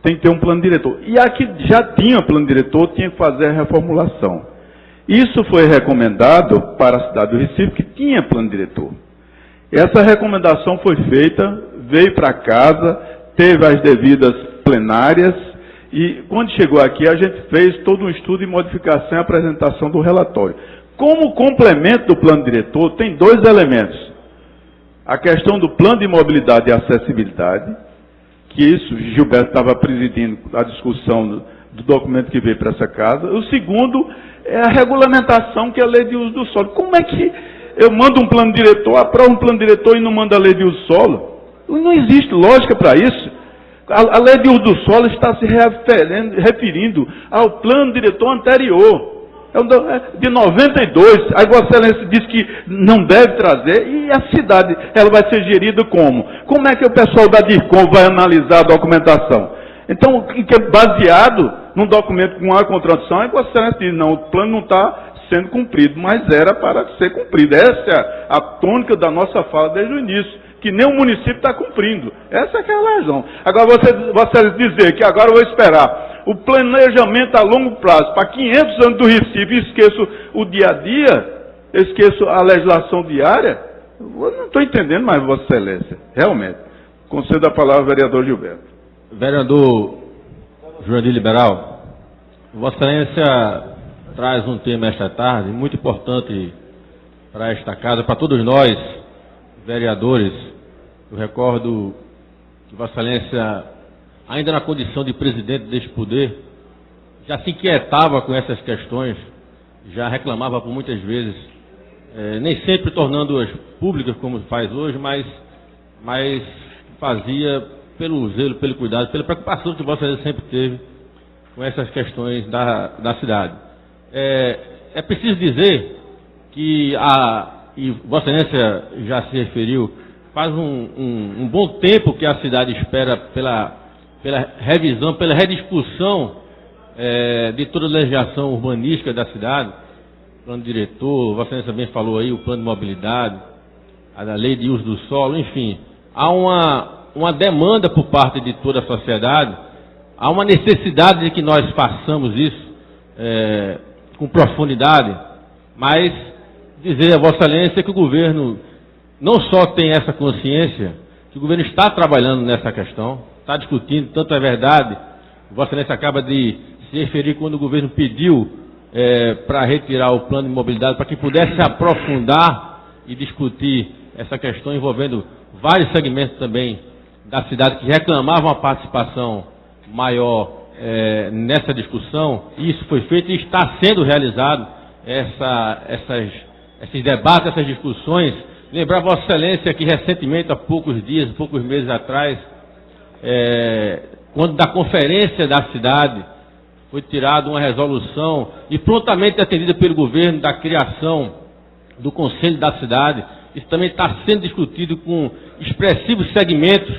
tem que ter um plano diretor. E a que já tinha plano diretor tinha que fazer a reformulação. Isso foi recomendado para a cidade do Recife, que tinha plano diretor. Essa recomendação foi feita, veio para casa, teve as devidas plenárias, e quando chegou aqui a gente fez todo um estudo de modificação e apresentação do relatório. Como complemento do plano diretor, tem dois elementos. A questão do plano de mobilidade e acessibilidade, que isso, Gilberto estava presidindo a discussão do documento que veio para essa casa. O segundo é a regulamentação, que é a lei de uso do solo. Como é que eu mando um plano diretor, aprovo um plano diretor e não mando a lei de uso do solo? Não existe lógica para isso. A lei de uso do solo está se referindo ao plano diretor anterior. É de 92, a Vossa Excelência disse que não deve trazer, e a cidade, ela vai ser gerida como? Como é que o pessoal da DIRCOM vai analisar a documentação? Então, baseado num documento com uma contradição, a Vossa Excelência diz, não, o plano não está sendo cumprido, mas era para ser cumprido. Essa é a tônica da nossa fala desde o início, que nem o município está cumprindo. Essa é que é a razão. Agora, Vossa Excelência dizer que agora eu vou esperar o planejamento a longo prazo para 500 anos do Recife, esqueço o dia a dia, esqueço a legislação diária, eu não estou entendendo mais, Vossa Excelência, realmente. Concedo a palavra ao vereador Gilberto. Vereador Jurandir Liberal, Vossa Excelência traz um tema esta tarde muito importante para esta casa, para todos nós, vereadores. Eu recordo que Vossa Excelência, ainda na condição de presidente deste poder, já se inquietava com essas questões, já reclamava por muitas vezes, nem sempre tornando-as públicas como faz hoje, mas fazia pelo zelo, pelo cuidado, pela preocupação que Vossa Excelência sempre teve com essas questões da cidade. É preciso dizer que, e Vossa Excelência já se referiu, faz um bom tempo que a cidade espera pela revisão, pela rediscussão de toda a legislação urbanística da cidade, plano diretor, Vossa Excelência também falou aí, o plano de mobilidade, a lei de uso do solo, enfim. Há uma demanda por parte de toda a sociedade, há uma necessidade de que nós façamos isso com profundidade, mas dizer a Vossa Excelência que o governo não só tem essa consciência, que o governo está trabalhando nessa questão, está discutindo, tanto é verdade, Vossa Excelência acaba de se referir quando o governo pediu para retirar o plano de mobilidade, para que pudesse aprofundar e discutir essa questão envolvendo vários segmentos também da cidade que reclamavam uma participação maior nessa discussão. Isso foi feito e está sendo realizado, esses debates, essas discussões. Lembrar Vossa Excelência que recentemente, há poucos dias, poucos meses atrás, quando da conferência da cidade foi tirada uma resolução e prontamente atendida pelo governo da criação do Conselho da Cidade. Isso também está sendo discutido com expressivos segmentos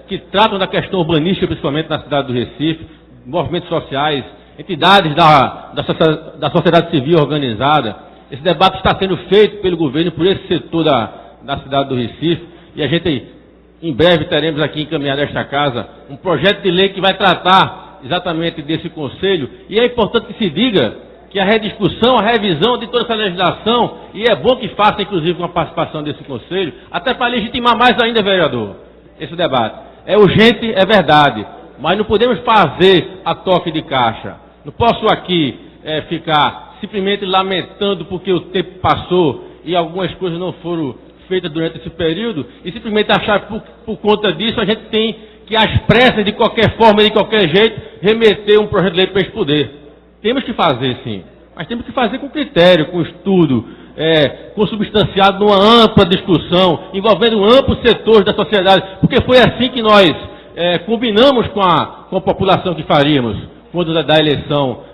que tratam da questão urbanística, principalmente na cidade do Recife, movimentos sociais, entidades da sociedade civil organizada. Esse debate está sendo feito pelo governo por esse setor da cidade do Recife, e a gente, em breve, teremos aqui encaminhado a esta casa um projeto de lei que vai tratar exatamente desse conselho, e é importante que se diga que a rediscussão, a revisão de toda essa legislação, e é bom que faça, inclusive, com a participação desse conselho, até para legitimar mais ainda, vereador, esse debate. É urgente, é verdade, mas não podemos fazer a toque de caixa. Não posso aqui ficar simplesmente lamentando porque o tempo passou e algumas coisas não foram feitas durante esse período, e simplesmente achar que por conta disso a gente tem que, às pressas, de qualquer forma, de qualquer jeito, remeter um projeto de lei para esse poder. Temos que fazer, sim, mas temos que fazer com critério, com estudo, consubstanciado numa ampla discussão, envolvendo um amplo setor da sociedade, porque foi assim que nós combinamos com a população que faríamos, quando da eleição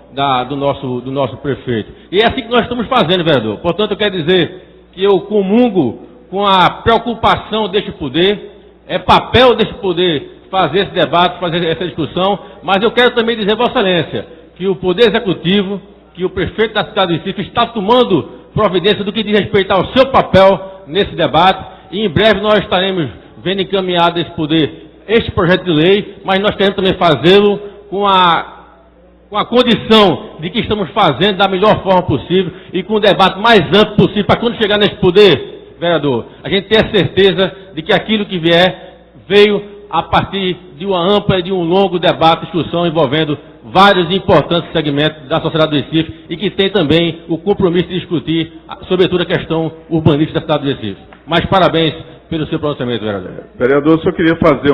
do nosso prefeito. E é assim que nós estamos fazendo, vereador. Portanto, eu quero dizer que eu comungo com a preocupação deste poder, é papel deste poder fazer esse debate, fazer essa discussão, mas eu quero também dizer, Vossa Excelência, que o Poder Executivo, que o prefeito da cidade do Recife está tomando providência do que diz respeito ao seu papel nesse debate, e em breve nós estaremos vendo encaminhado esse poder este projeto de lei, mas nós queremos também fazê-lo com a condição de que estamos fazendo da melhor forma possível e com o debate mais amplo possível, para quando chegar nesse poder, vereador, a gente ter a certeza de que aquilo que vier veio a partir de uma ampla e de um longo debate, discussão envolvendo vários importantes segmentos da sociedade do Recife e que tem também o compromisso de discutir, sobretudo, a questão urbanística da cidade do Recife. Mas parabéns pelo seu pronunciamento, vereador. Vereador, eu só queria fazer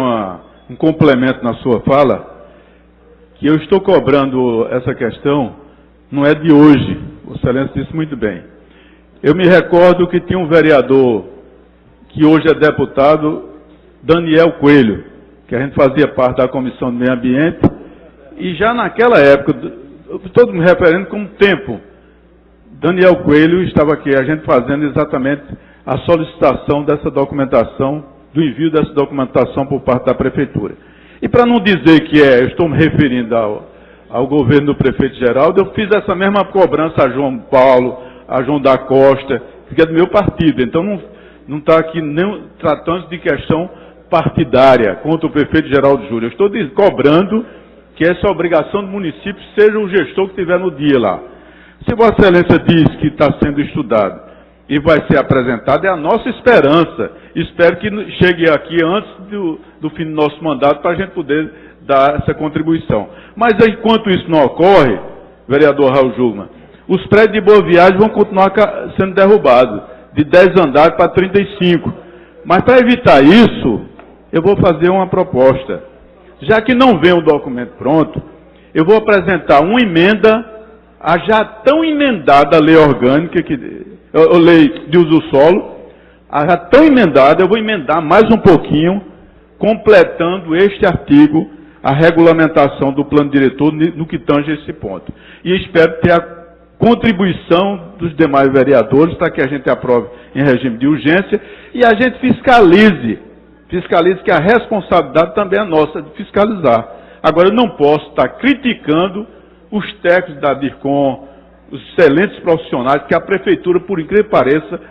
um complemento na sua fala, que eu estou cobrando essa questão, não é de hoje, o Excelência disse muito bem. Eu me recordo que tinha um vereador, que hoje é deputado, Daniel Coelho, que a gente fazia parte da Comissão do Meio Ambiente, e já naquela época, todo me referendo como tempo, Daniel Coelho estava aqui, a gente fazendo exatamente a solicitação dessa documentação, do envio dessa documentação por parte da Prefeitura. E para não dizer que eu estou me referindo ao governo do prefeito Geraldo, eu fiz essa mesma cobrança a João Paulo, a João da Costa, que é do meu partido. Então não está aqui nem tratando de questão partidária contra o prefeito Geraldo Júlio. Eu estou cobrando que essa obrigação do município seja o gestor que estiver no dia lá. Se Vossa Excelência diz que está sendo estudado e vai ser apresentado, é a nossa esperança. Espero que chegue aqui antes do fim do nosso mandato para a gente poder dar essa contribuição. Mas enquanto isso não ocorre, vereador Raul Jugman, os prédios de Boa Viagem vão continuar sendo derrubados, de 10 andares para 35. Mas para evitar isso, eu vou fazer uma proposta. Já que não vem o documento pronto, eu vou apresentar uma emenda à já tão emendada lei orgânica, a lei de uso do solo, a já tão emendada, eu vou emendar mais um pouquinho, completando este artigo, a regulamentação do plano diretor no que tange esse ponto. E espero ter a contribuição dos demais vereadores para que a gente aprove em regime de urgência e a gente fiscalize que a responsabilidade também é nossa de fiscalizar. Agora, eu não posso estar criticando os técnicos da DIRCOM, os excelentes profissionais, que a Prefeitura, por incrível que pareça,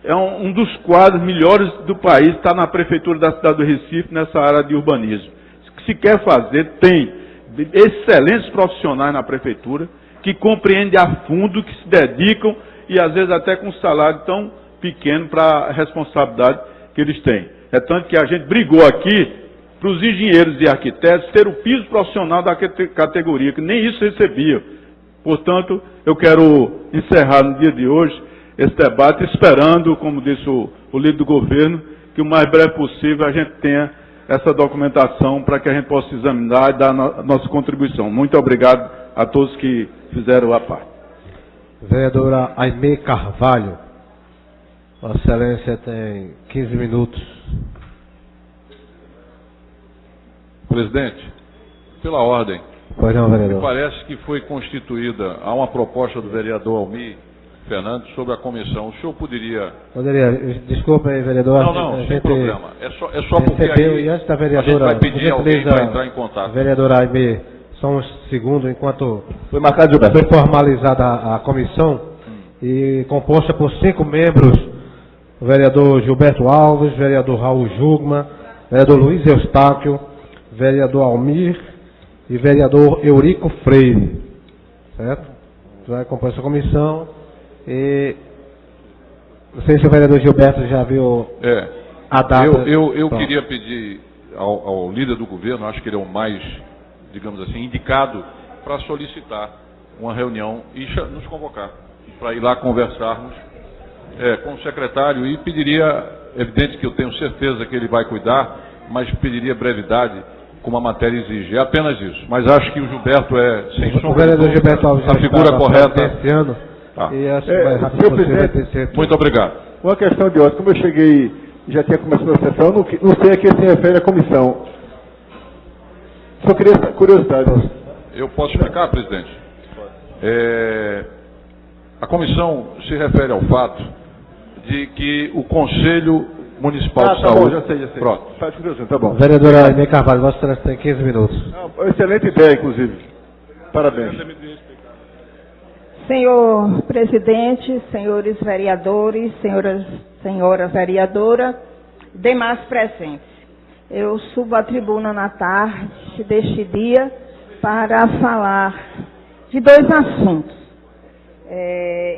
é um dos quadros melhores do país, está na Prefeitura da cidade do Recife, nessa área de urbanismo. Se quer fazer, tem excelentes profissionais na Prefeitura, que compreendem a fundo, que se dedicam, e às vezes até com um salário tão pequeno para a responsabilidade que eles têm. É tanto que a gente brigou aqui para os engenheiros e arquitetos ter o piso profissional da categoria, que nem isso recebia. Portanto, eu quero encerrar no dia de hoje esse debate, esperando, como disse o líder do governo, que o mais breve possível a gente tenha essa documentação para que a gente possa examinar e dar a nossa contribuição. Muito obrigado a todos que fizeram a parte. Vereadora Aimee Carvalho, Vossa Excelência tem 15 minutos. Presidente, pela ordem, Pois não, vereador. me parece que foi constituída, há uma proposta do vereador Almir Fernandes sobre a comissão. O senhor poderia... Desculpa aí, vereador. Não, sem problema. É só porque aí e antes da a gente vereadora, vai pedir alguém para entrar em contato. Vereadora Aimee, só um segundo, enquanto foi marcado, foi formalizada a comissão e composta por 5 membros, o vereador Gilberto Alves, vereador Raul Jugman, vereador Luiz Eustáquio, vereador Almir e vereador Eurico Freire, certo? Vai compor essa comissão e não sei se o vereador Gilberto já viu a data. Eu queria pedir ao líder do governo, acho que ele é o mais, digamos assim, indicado para solicitar uma reunião e nos convocar para ir lá conversarmos com o secretário e pediria, evidente que eu tenho certeza que ele vai cuidar, mas pediria brevidade, como a matéria exige. É apenas isso. Mas acho que o Gilberto sem sombra. O vereador Gilberto Alves a figura correta. Esse ano. Tá. E acho que vai rápido presidente, muito obrigado. Uma questão de ordem. Como eu cheguei, já tinha começado a sessão, não sei a que se refere à comissão. Só queria curiosidade. Eu posso explicar, presidente? A comissão se refere ao fato de que o Conselho Municipal de Saúde... Bom, já sei. Pronto. Tá bom. Vereadora Aimee Carvalho, Vossa Excelência tem 15 minutos. Excelente ideia, inclusive. Parabéns. Senhor presidente, senhores vereadores, senhora vereadora, demais presentes. eu subo à tribuna na tarde deste dia para falar de dois assuntos.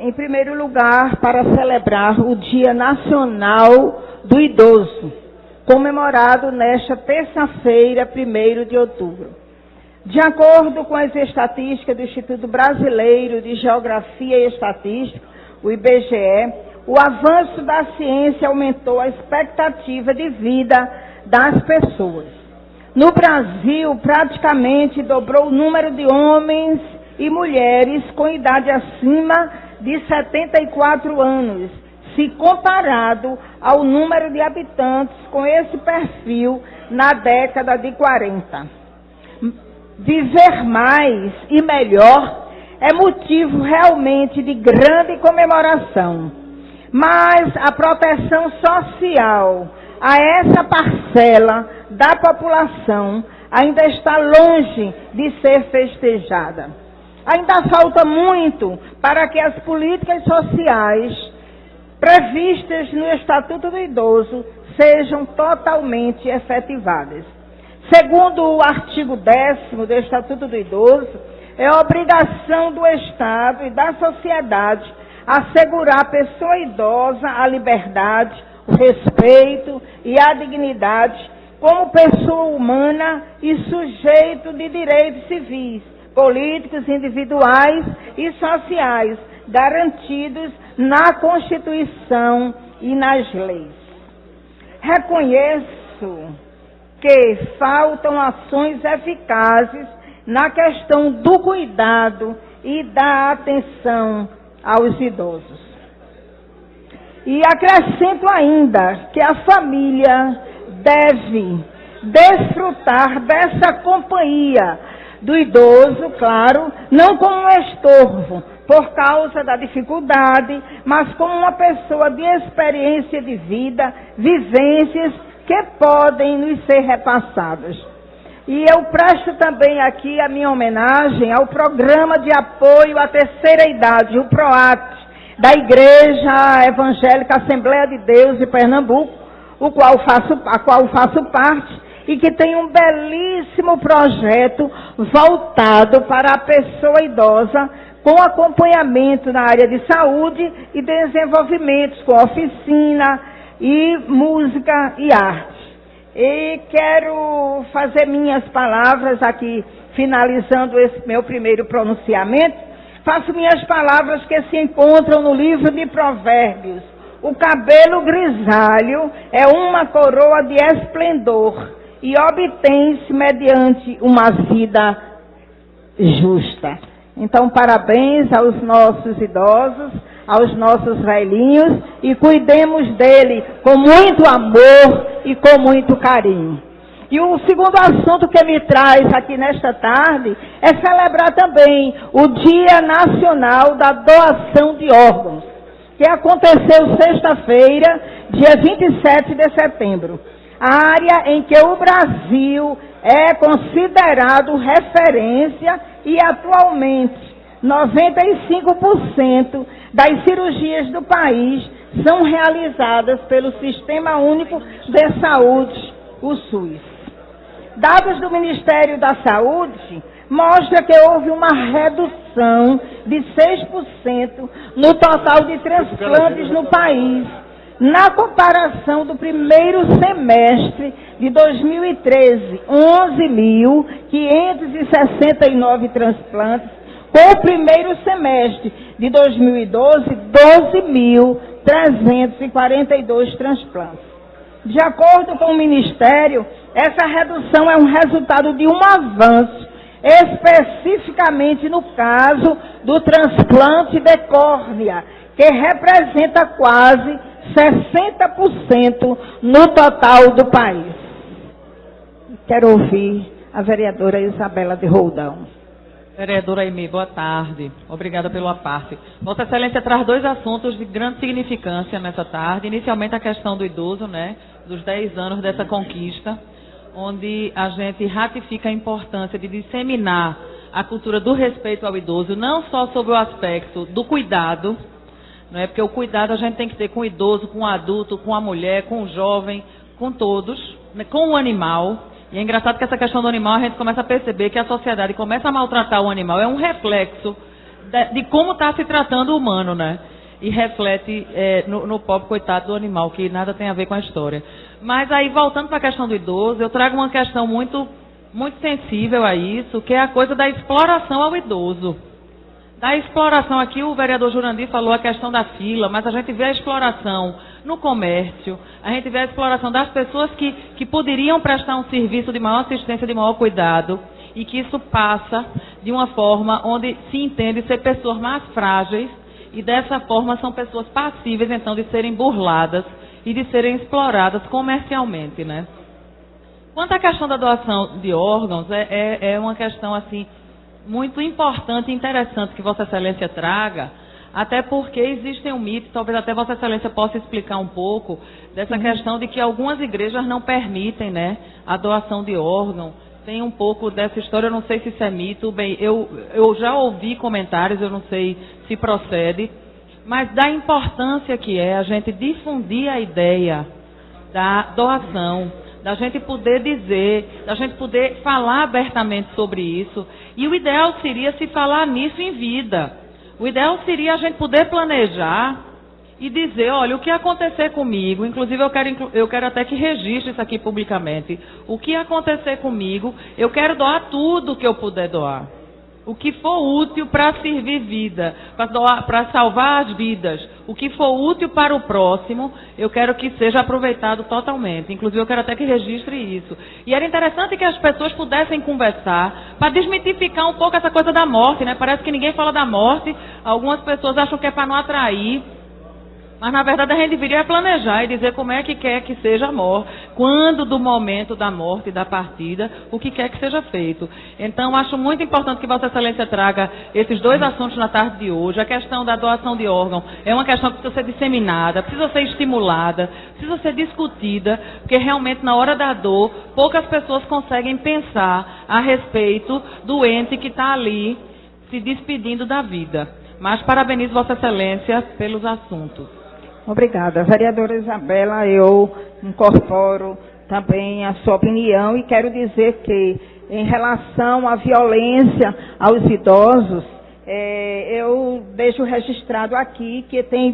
Em primeiro lugar, para celebrar o Dia Nacional do Idoso, comemorado nesta terça-feira, 1º de outubro. De acordo com as estatísticas do Instituto Brasileiro de Geografia e Estatística, o IBGE, o avanço da ciência aumentou a expectativa de vida das pessoas. No Brasil, praticamente dobrou o número de homens e mulheres com idade acima de 74 anos, se comparado ao número de habitantes com esse perfil na década de 40. Viver mais e melhor é motivo realmente de grande comemoração, mas a proteção social a essa parcela da população ainda está longe de ser festejada. Ainda falta muito para que as políticas sociais previstas no Estatuto do Idoso sejam totalmente efetivadas. Segundo o artigo 10º do Estatuto do Idoso, é obrigação do Estado e da sociedade assegurar à pessoa idosa a liberdade, o respeito e a dignidade como pessoa humana e sujeito de direitos civis, políticos, individuais e sociais, garantidos na Constituição e nas leis. Reconheço que faltam ações eficazes na questão do cuidado e da atenção aos idosos. E acrescento ainda que a família deve desfrutar dessa companhia do idoso, claro, não como um estorvo por causa da dificuldade, mas como uma pessoa de experiência de vida, vivências que podem nos ser repassadas. E eu presto também aqui a minha homenagem ao Programa de Apoio à Terceira Idade, o PROAT, da Igreja Evangélica Assembleia de Deus de Pernambuco, a qual faço parte, e que tem um belíssimo projeto voltado para a pessoa idosa, com acompanhamento na área de saúde e desenvolvimentos com oficina e música e arte. E quero fazer minhas palavras aqui, finalizando esse meu primeiro pronunciamento, faço minhas palavras que se encontram no livro de Provérbios. O cabelo grisalho é uma coroa de esplendor e obtém-se mediante uma vida justa. Então, parabéns aos nossos idosos, aos nossos velhinhos, e cuidemos dele com muito amor e com muito carinho. E o segundo assunto que me traz aqui nesta tarde é celebrar também o Dia Nacional da Doação de Órgãos, que aconteceu sexta-feira, dia 27 de setembro. Área em que o Brasil é considerado referência e atualmente 95% das cirurgias do país são realizadas pelo Sistema Único de Saúde, o SUS. Dados do Ministério da Saúde mostram que houve uma redução de 6% no total de transplantes no país, na comparação do primeiro semestre de 2013, 11.569 transplantes, com o primeiro semestre de 2012, 12.342 transplantes. De acordo com o Ministério, essa redução é um resultado de um avanço, especificamente no caso do transplante de córnea, que representa quase 60% no total do país. Quero ouvir a vereadora Isabela de Roldão. Vereadora Aimee, boa tarde. Obrigada pela parte. Vossa Excelência traz dois assuntos de grande significância nessa tarde. Inicialmente a questão do idoso, dos 10 anos dessa conquista, onde a gente ratifica a importância de disseminar a cultura do respeito ao idoso, não só sobre o aspecto do cuidado, porque o cuidado a gente tem que ter com o idoso, com o adulto, com a mulher, com o jovem, com todos, com o animal. E é engraçado que essa questão do animal, a gente começa a perceber que a sociedade começa a maltratar o animal. É um reflexo de como está se tratando o humano, né? E reflete no pobre coitado do animal, que nada tem a ver com a história. Mas aí, voltando para a questão do idoso, eu trago uma questão muito sensível a isso, que é a coisa da exploração ao idoso. Da exploração aqui, o vereador Jurandir falou a questão da fila, mas a gente vê a exploração no comércio, a gente vê a exploração das pessoas que poderiam prestar um serviço de maior assistência, de maior cuidado, e que isso passa de uma forma onde se entende ser pessoas mais frágeis, e dessa forma são pessoas passíveis, então, de serem burladas e de serem exploradas comercialmente, né? Quanto à questão da doação de órgãos, é uma questão, assim, muito importante e interessante que Vossa Excelência traga, até porque existe um mito, talvez até Vossa Excelência possa explicar um pouco, dessa questão de que algumas igrejas não permitem, né, a doação de órgão. Tem um pouco dessa história, eu não sei se isso é mito. Bem, eu já ouvi comentários, eu não sei se procede, mas da importância que é a gente difundir a ideia da doação, da gente poder dizer, da gente poder falar abertamente sobre isso. E o ideal seria se falar nisso em vida. O ideal seria a gente poder planejar e dizer, olha, o que acontecer comigo, inclusive eu quero até que registre isso aqui publicamente, o que acontecer comigo, eu quero doar tudo que eu puder doar. O que for útil para servir vida, para salvar as vidas, o que for útil para o próximo, eu quero que seja aproveitado totalmente. Inclusive, eu quero até que registre isso. E era interessante que as pessoas pudessem conversar para desmitificar um pouco essa coisa da morte, né? Parece que ninguém fala da morte, algumas pessoas acham que é para não atrair. Mas, na verdade, a gente deveria planejar e dizer como é que quer que seja a morte, quando do momento da morte e da partida, o que quer que seja feito. Então, acho muito importante que Vossa Excelência traga esses dois assuntos na tarde de hoje. A questão da doação de órgão é uma questão que precisa ser disseminada, precisa ser estimulada, precisa ser discutida, porque realmente, na hora da dor, poucas pessoas conseguem pensar a respeito do ente que está ali se despedindo da vida. Mas parabenizo Vossa Excelência pelos assuntos. Obrigada. Vereadora Isabela, eu incorporo também a sua opinião e quero dizer que, em relação à violência aos idosos, eu deixo registrado aqui que tem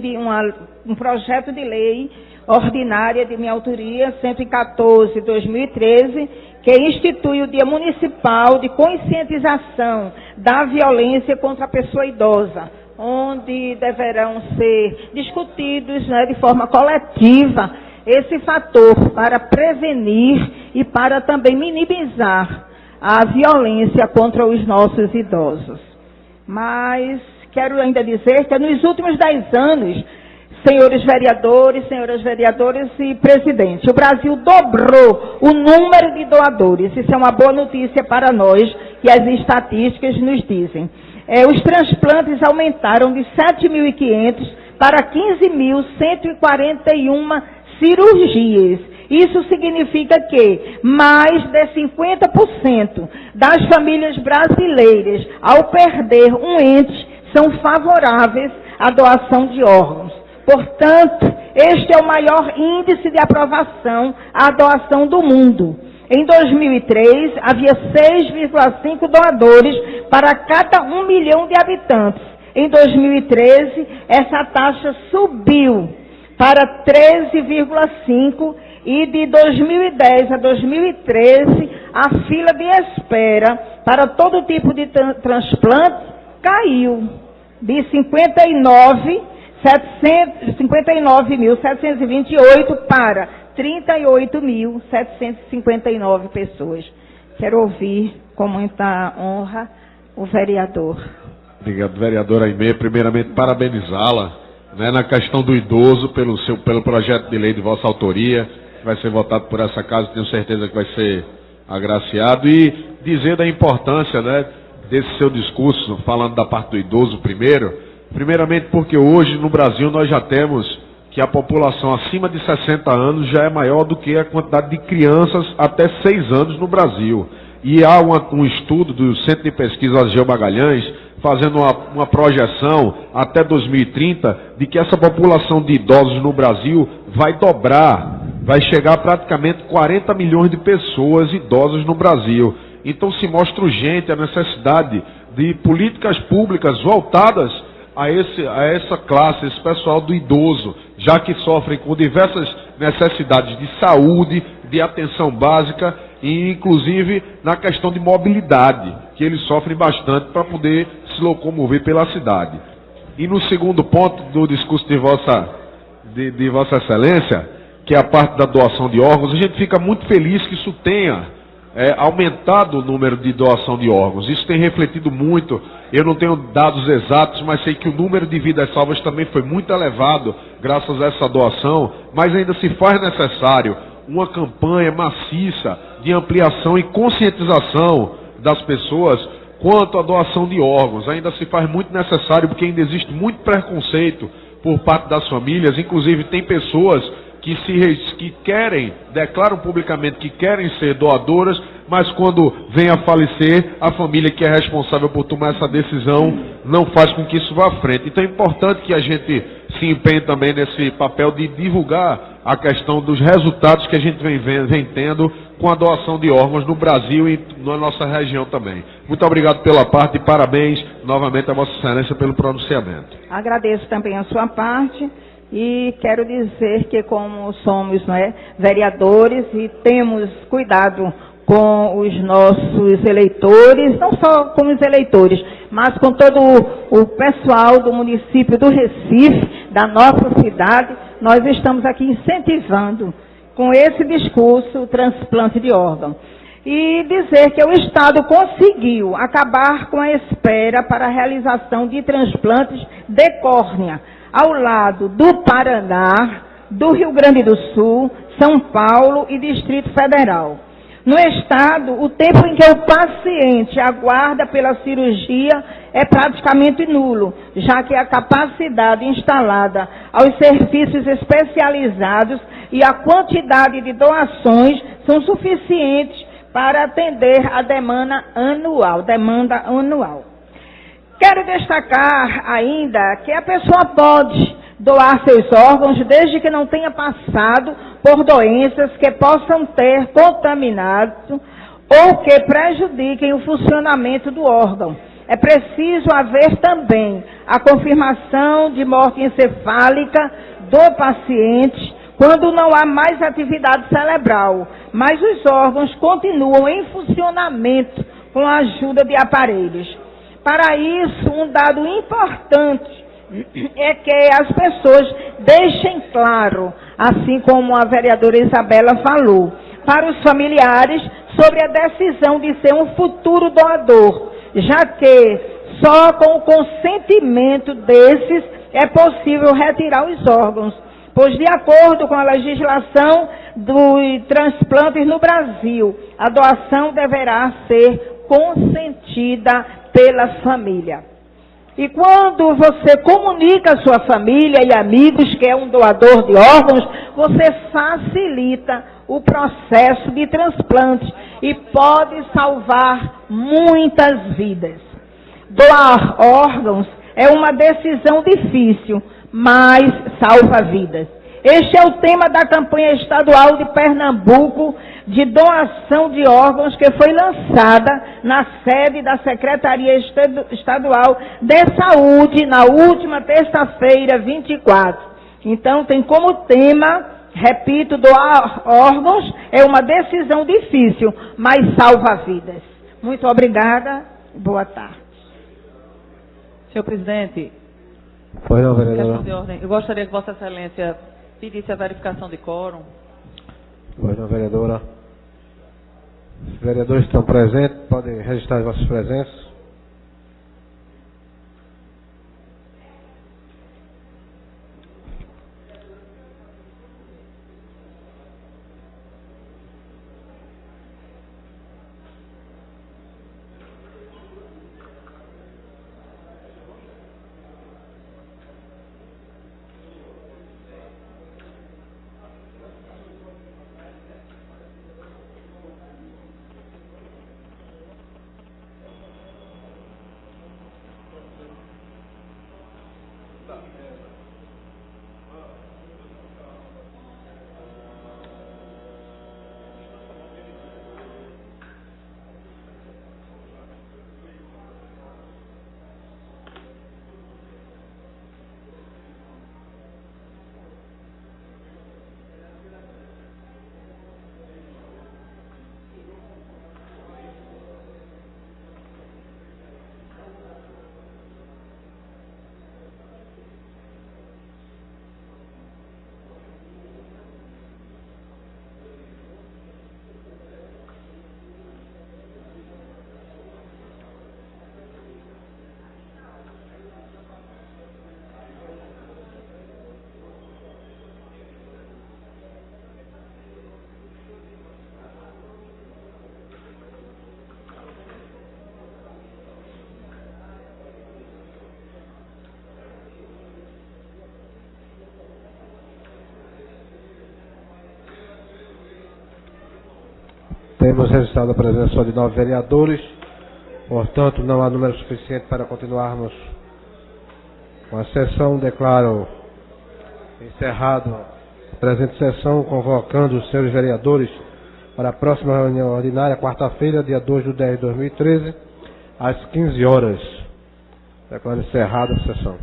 um projeto de lei ordinária de minha autoria, 114/2013, que institui o Dia Municipal de Conscientização da Violência contra a Pessoa Idosa, onde deverão ser discutidos, né, de forma coletiva esse fator para prevenir e para também minimizar a violência contra os nossos idosos. Mas quero ainda dizer que nos últimos 10 anos, senhores vereadores, senhoras vereadoras e presidente, o Brasil dobrou o número de doadores. Isso é uma boa notícia para nós, que as estatísticas nos dizem. Os transplantes aumentaram de 7.500 para 15.141 cirurgias. Isso significa que mais de 50% das famílias brasileiras, ao perder um ente, são favoráveis à doação de órgãos. Portanto, este é o maior índice de aprovação à doação do mundo. Em 2003, havia 6,5 doadores para cada 1 milhão de habitantes. Em 2013, essa taxa subiu para 13,5 e de 2010 a 2013, a fila de espera para todo tipo de transplante caiu de 59.728 para 38.759 pessoas. Quero ouvir com muita honra o vereador. Obrigado, vereadora Aimee. Primeiramente, parabenizá-la, né, na questão do idoso pelo projeto de lei de vossa autoria, que vai ser votado por essa casa, tenho certeza que vai ser agraciado, e dizer da importância, né, desse seu discurso, falando da parte do idoso primeiramente porque hoje no Brasil nós já temos que a população acima de 60 anos já é maior do que a quantidade de crianças até 6 anos no Brasil. E há um estudo do Centro de Pesquisa Ageu Magalhães fazendo uma projeção até 2030 de que essa população de idosos no Brasil vai dobrar vai chegar a praticamente 40 milhões de pessoas idosas no Brasil. Então se mostra urgente a necessidade de políticas públicas voltadas a essa classe, esse pessoal do idoso, já que sofrem com diversas necessidades de saúde, de atenção básica e inclusive na questão de mobilidade, que eles sofrem bastante para poder se locomover pela cidade. E no segundo ponto do discurso de Vossa Excelência, que é a parte da doação de órgãos, a gente fica muito feliz que isso tenha aumentado o número de doação de órgãos. Isso tem refletido muito. Eu não tenho dados exatos, mas sei que o número de vidas salvas também foi muito elevado graças a essa doação, mas ainda se faz necessário uma campanha maciça de ampliação e conscientização das pessoas quanto à doação de órgãos. Ainda se faz muito necessário, porque ainda existe muito preconceito por parte das famílias. Inclusive tem pessoas que declaram publicamente que querem ser doadoras, mas quando vem a falecer, a família que é responsável por tomar essa decisão não faz com que isso vá à frente. Então é importante que a gente se empenhe também nesse papel de divulgar a questão dos resultados que a gente vem tendo com a doação de órgãos no Brasil e na nossa região também. Muito obrigado pela parte e parabéns novamente a Vossa Excelência pelo pronunciamento. Agradeço também a sua parte. E quero dizer que como somos vereadores e temos cuidado com os nossos eleitores, não só com os eleitores, mas com todo o pessoal do município do Recife, da nossa cidade, nós estamos aqui incentivando com esse discurso o transplante de órgão. E dizer que o Estado conseguiu acabar com a espera para a realização de transplantes de córnea, ao lado do Paraná, do Rio Grande do Sul, São Paulo e Distrito Federal. No Estado, o tempo em que o paciente aguarda pela cirurgia é praticamente nulo, já que a capacidade instalada aos serviços especializados e a quantidade de doações são suficientes para atender a demanda anual. Quero destacar ainda que a pessoa pode doar seus órgãos desde que não tenha passado por doenças que possam ter contaminado ou que prejudiquem o funcionamento do órgão. É preciso haver também a confirmação de morte encefálica do paciente quando não há mais atividade cerebral, mas os órgãos continuam em funcionamento com a ajuda de aparelhos. Para isso, um dado importante é que as pessoas deixem claro, assim como a vereadora Isabela falou, para os familiares sobre a decisão de ser um futuro doador, já que só com o consentimento desses é possível retirar os órgãos, pois de acordo com a legislação dos transplantes no Brasil, a doação deverá ser consentida pela família. E quando você comunica à sua família e amigos que é um doador de órgãos, você facilita o processo de transplante e pode salvar muitas vidas. Doar órgãos é uma decisão difícil, mas salva vidas. Este é o tema da campanha estadual de Pernambuco de doação de órgãos que foi lançada na sede da Secretaria Estadual de Saúde na última terça-feira, 24. Então, tem como tema, repito, doar órgãos é uma decisão difícil, mas salva vidas. Muito obrigada. Boa tarde. Senhor presidente, Pois não, vereadora. questão de ordem. Eu gostaria que Vossa Excelência pedisse a verificação de quórum. Pois não, vereadora. Os vereadores estão presentes, podem registrar as vossas presenças. Temos registrado a presença só de 9 vereadores, portanto não há número suficiente para continuarmos com a sessão. Declaro encerrado a presente sessão, convocando os senhores vereadores para a próxima reunião ordinária, quarta-feira, dia 2/10/2013, às 15 horas. Declaro encerrada a sessão.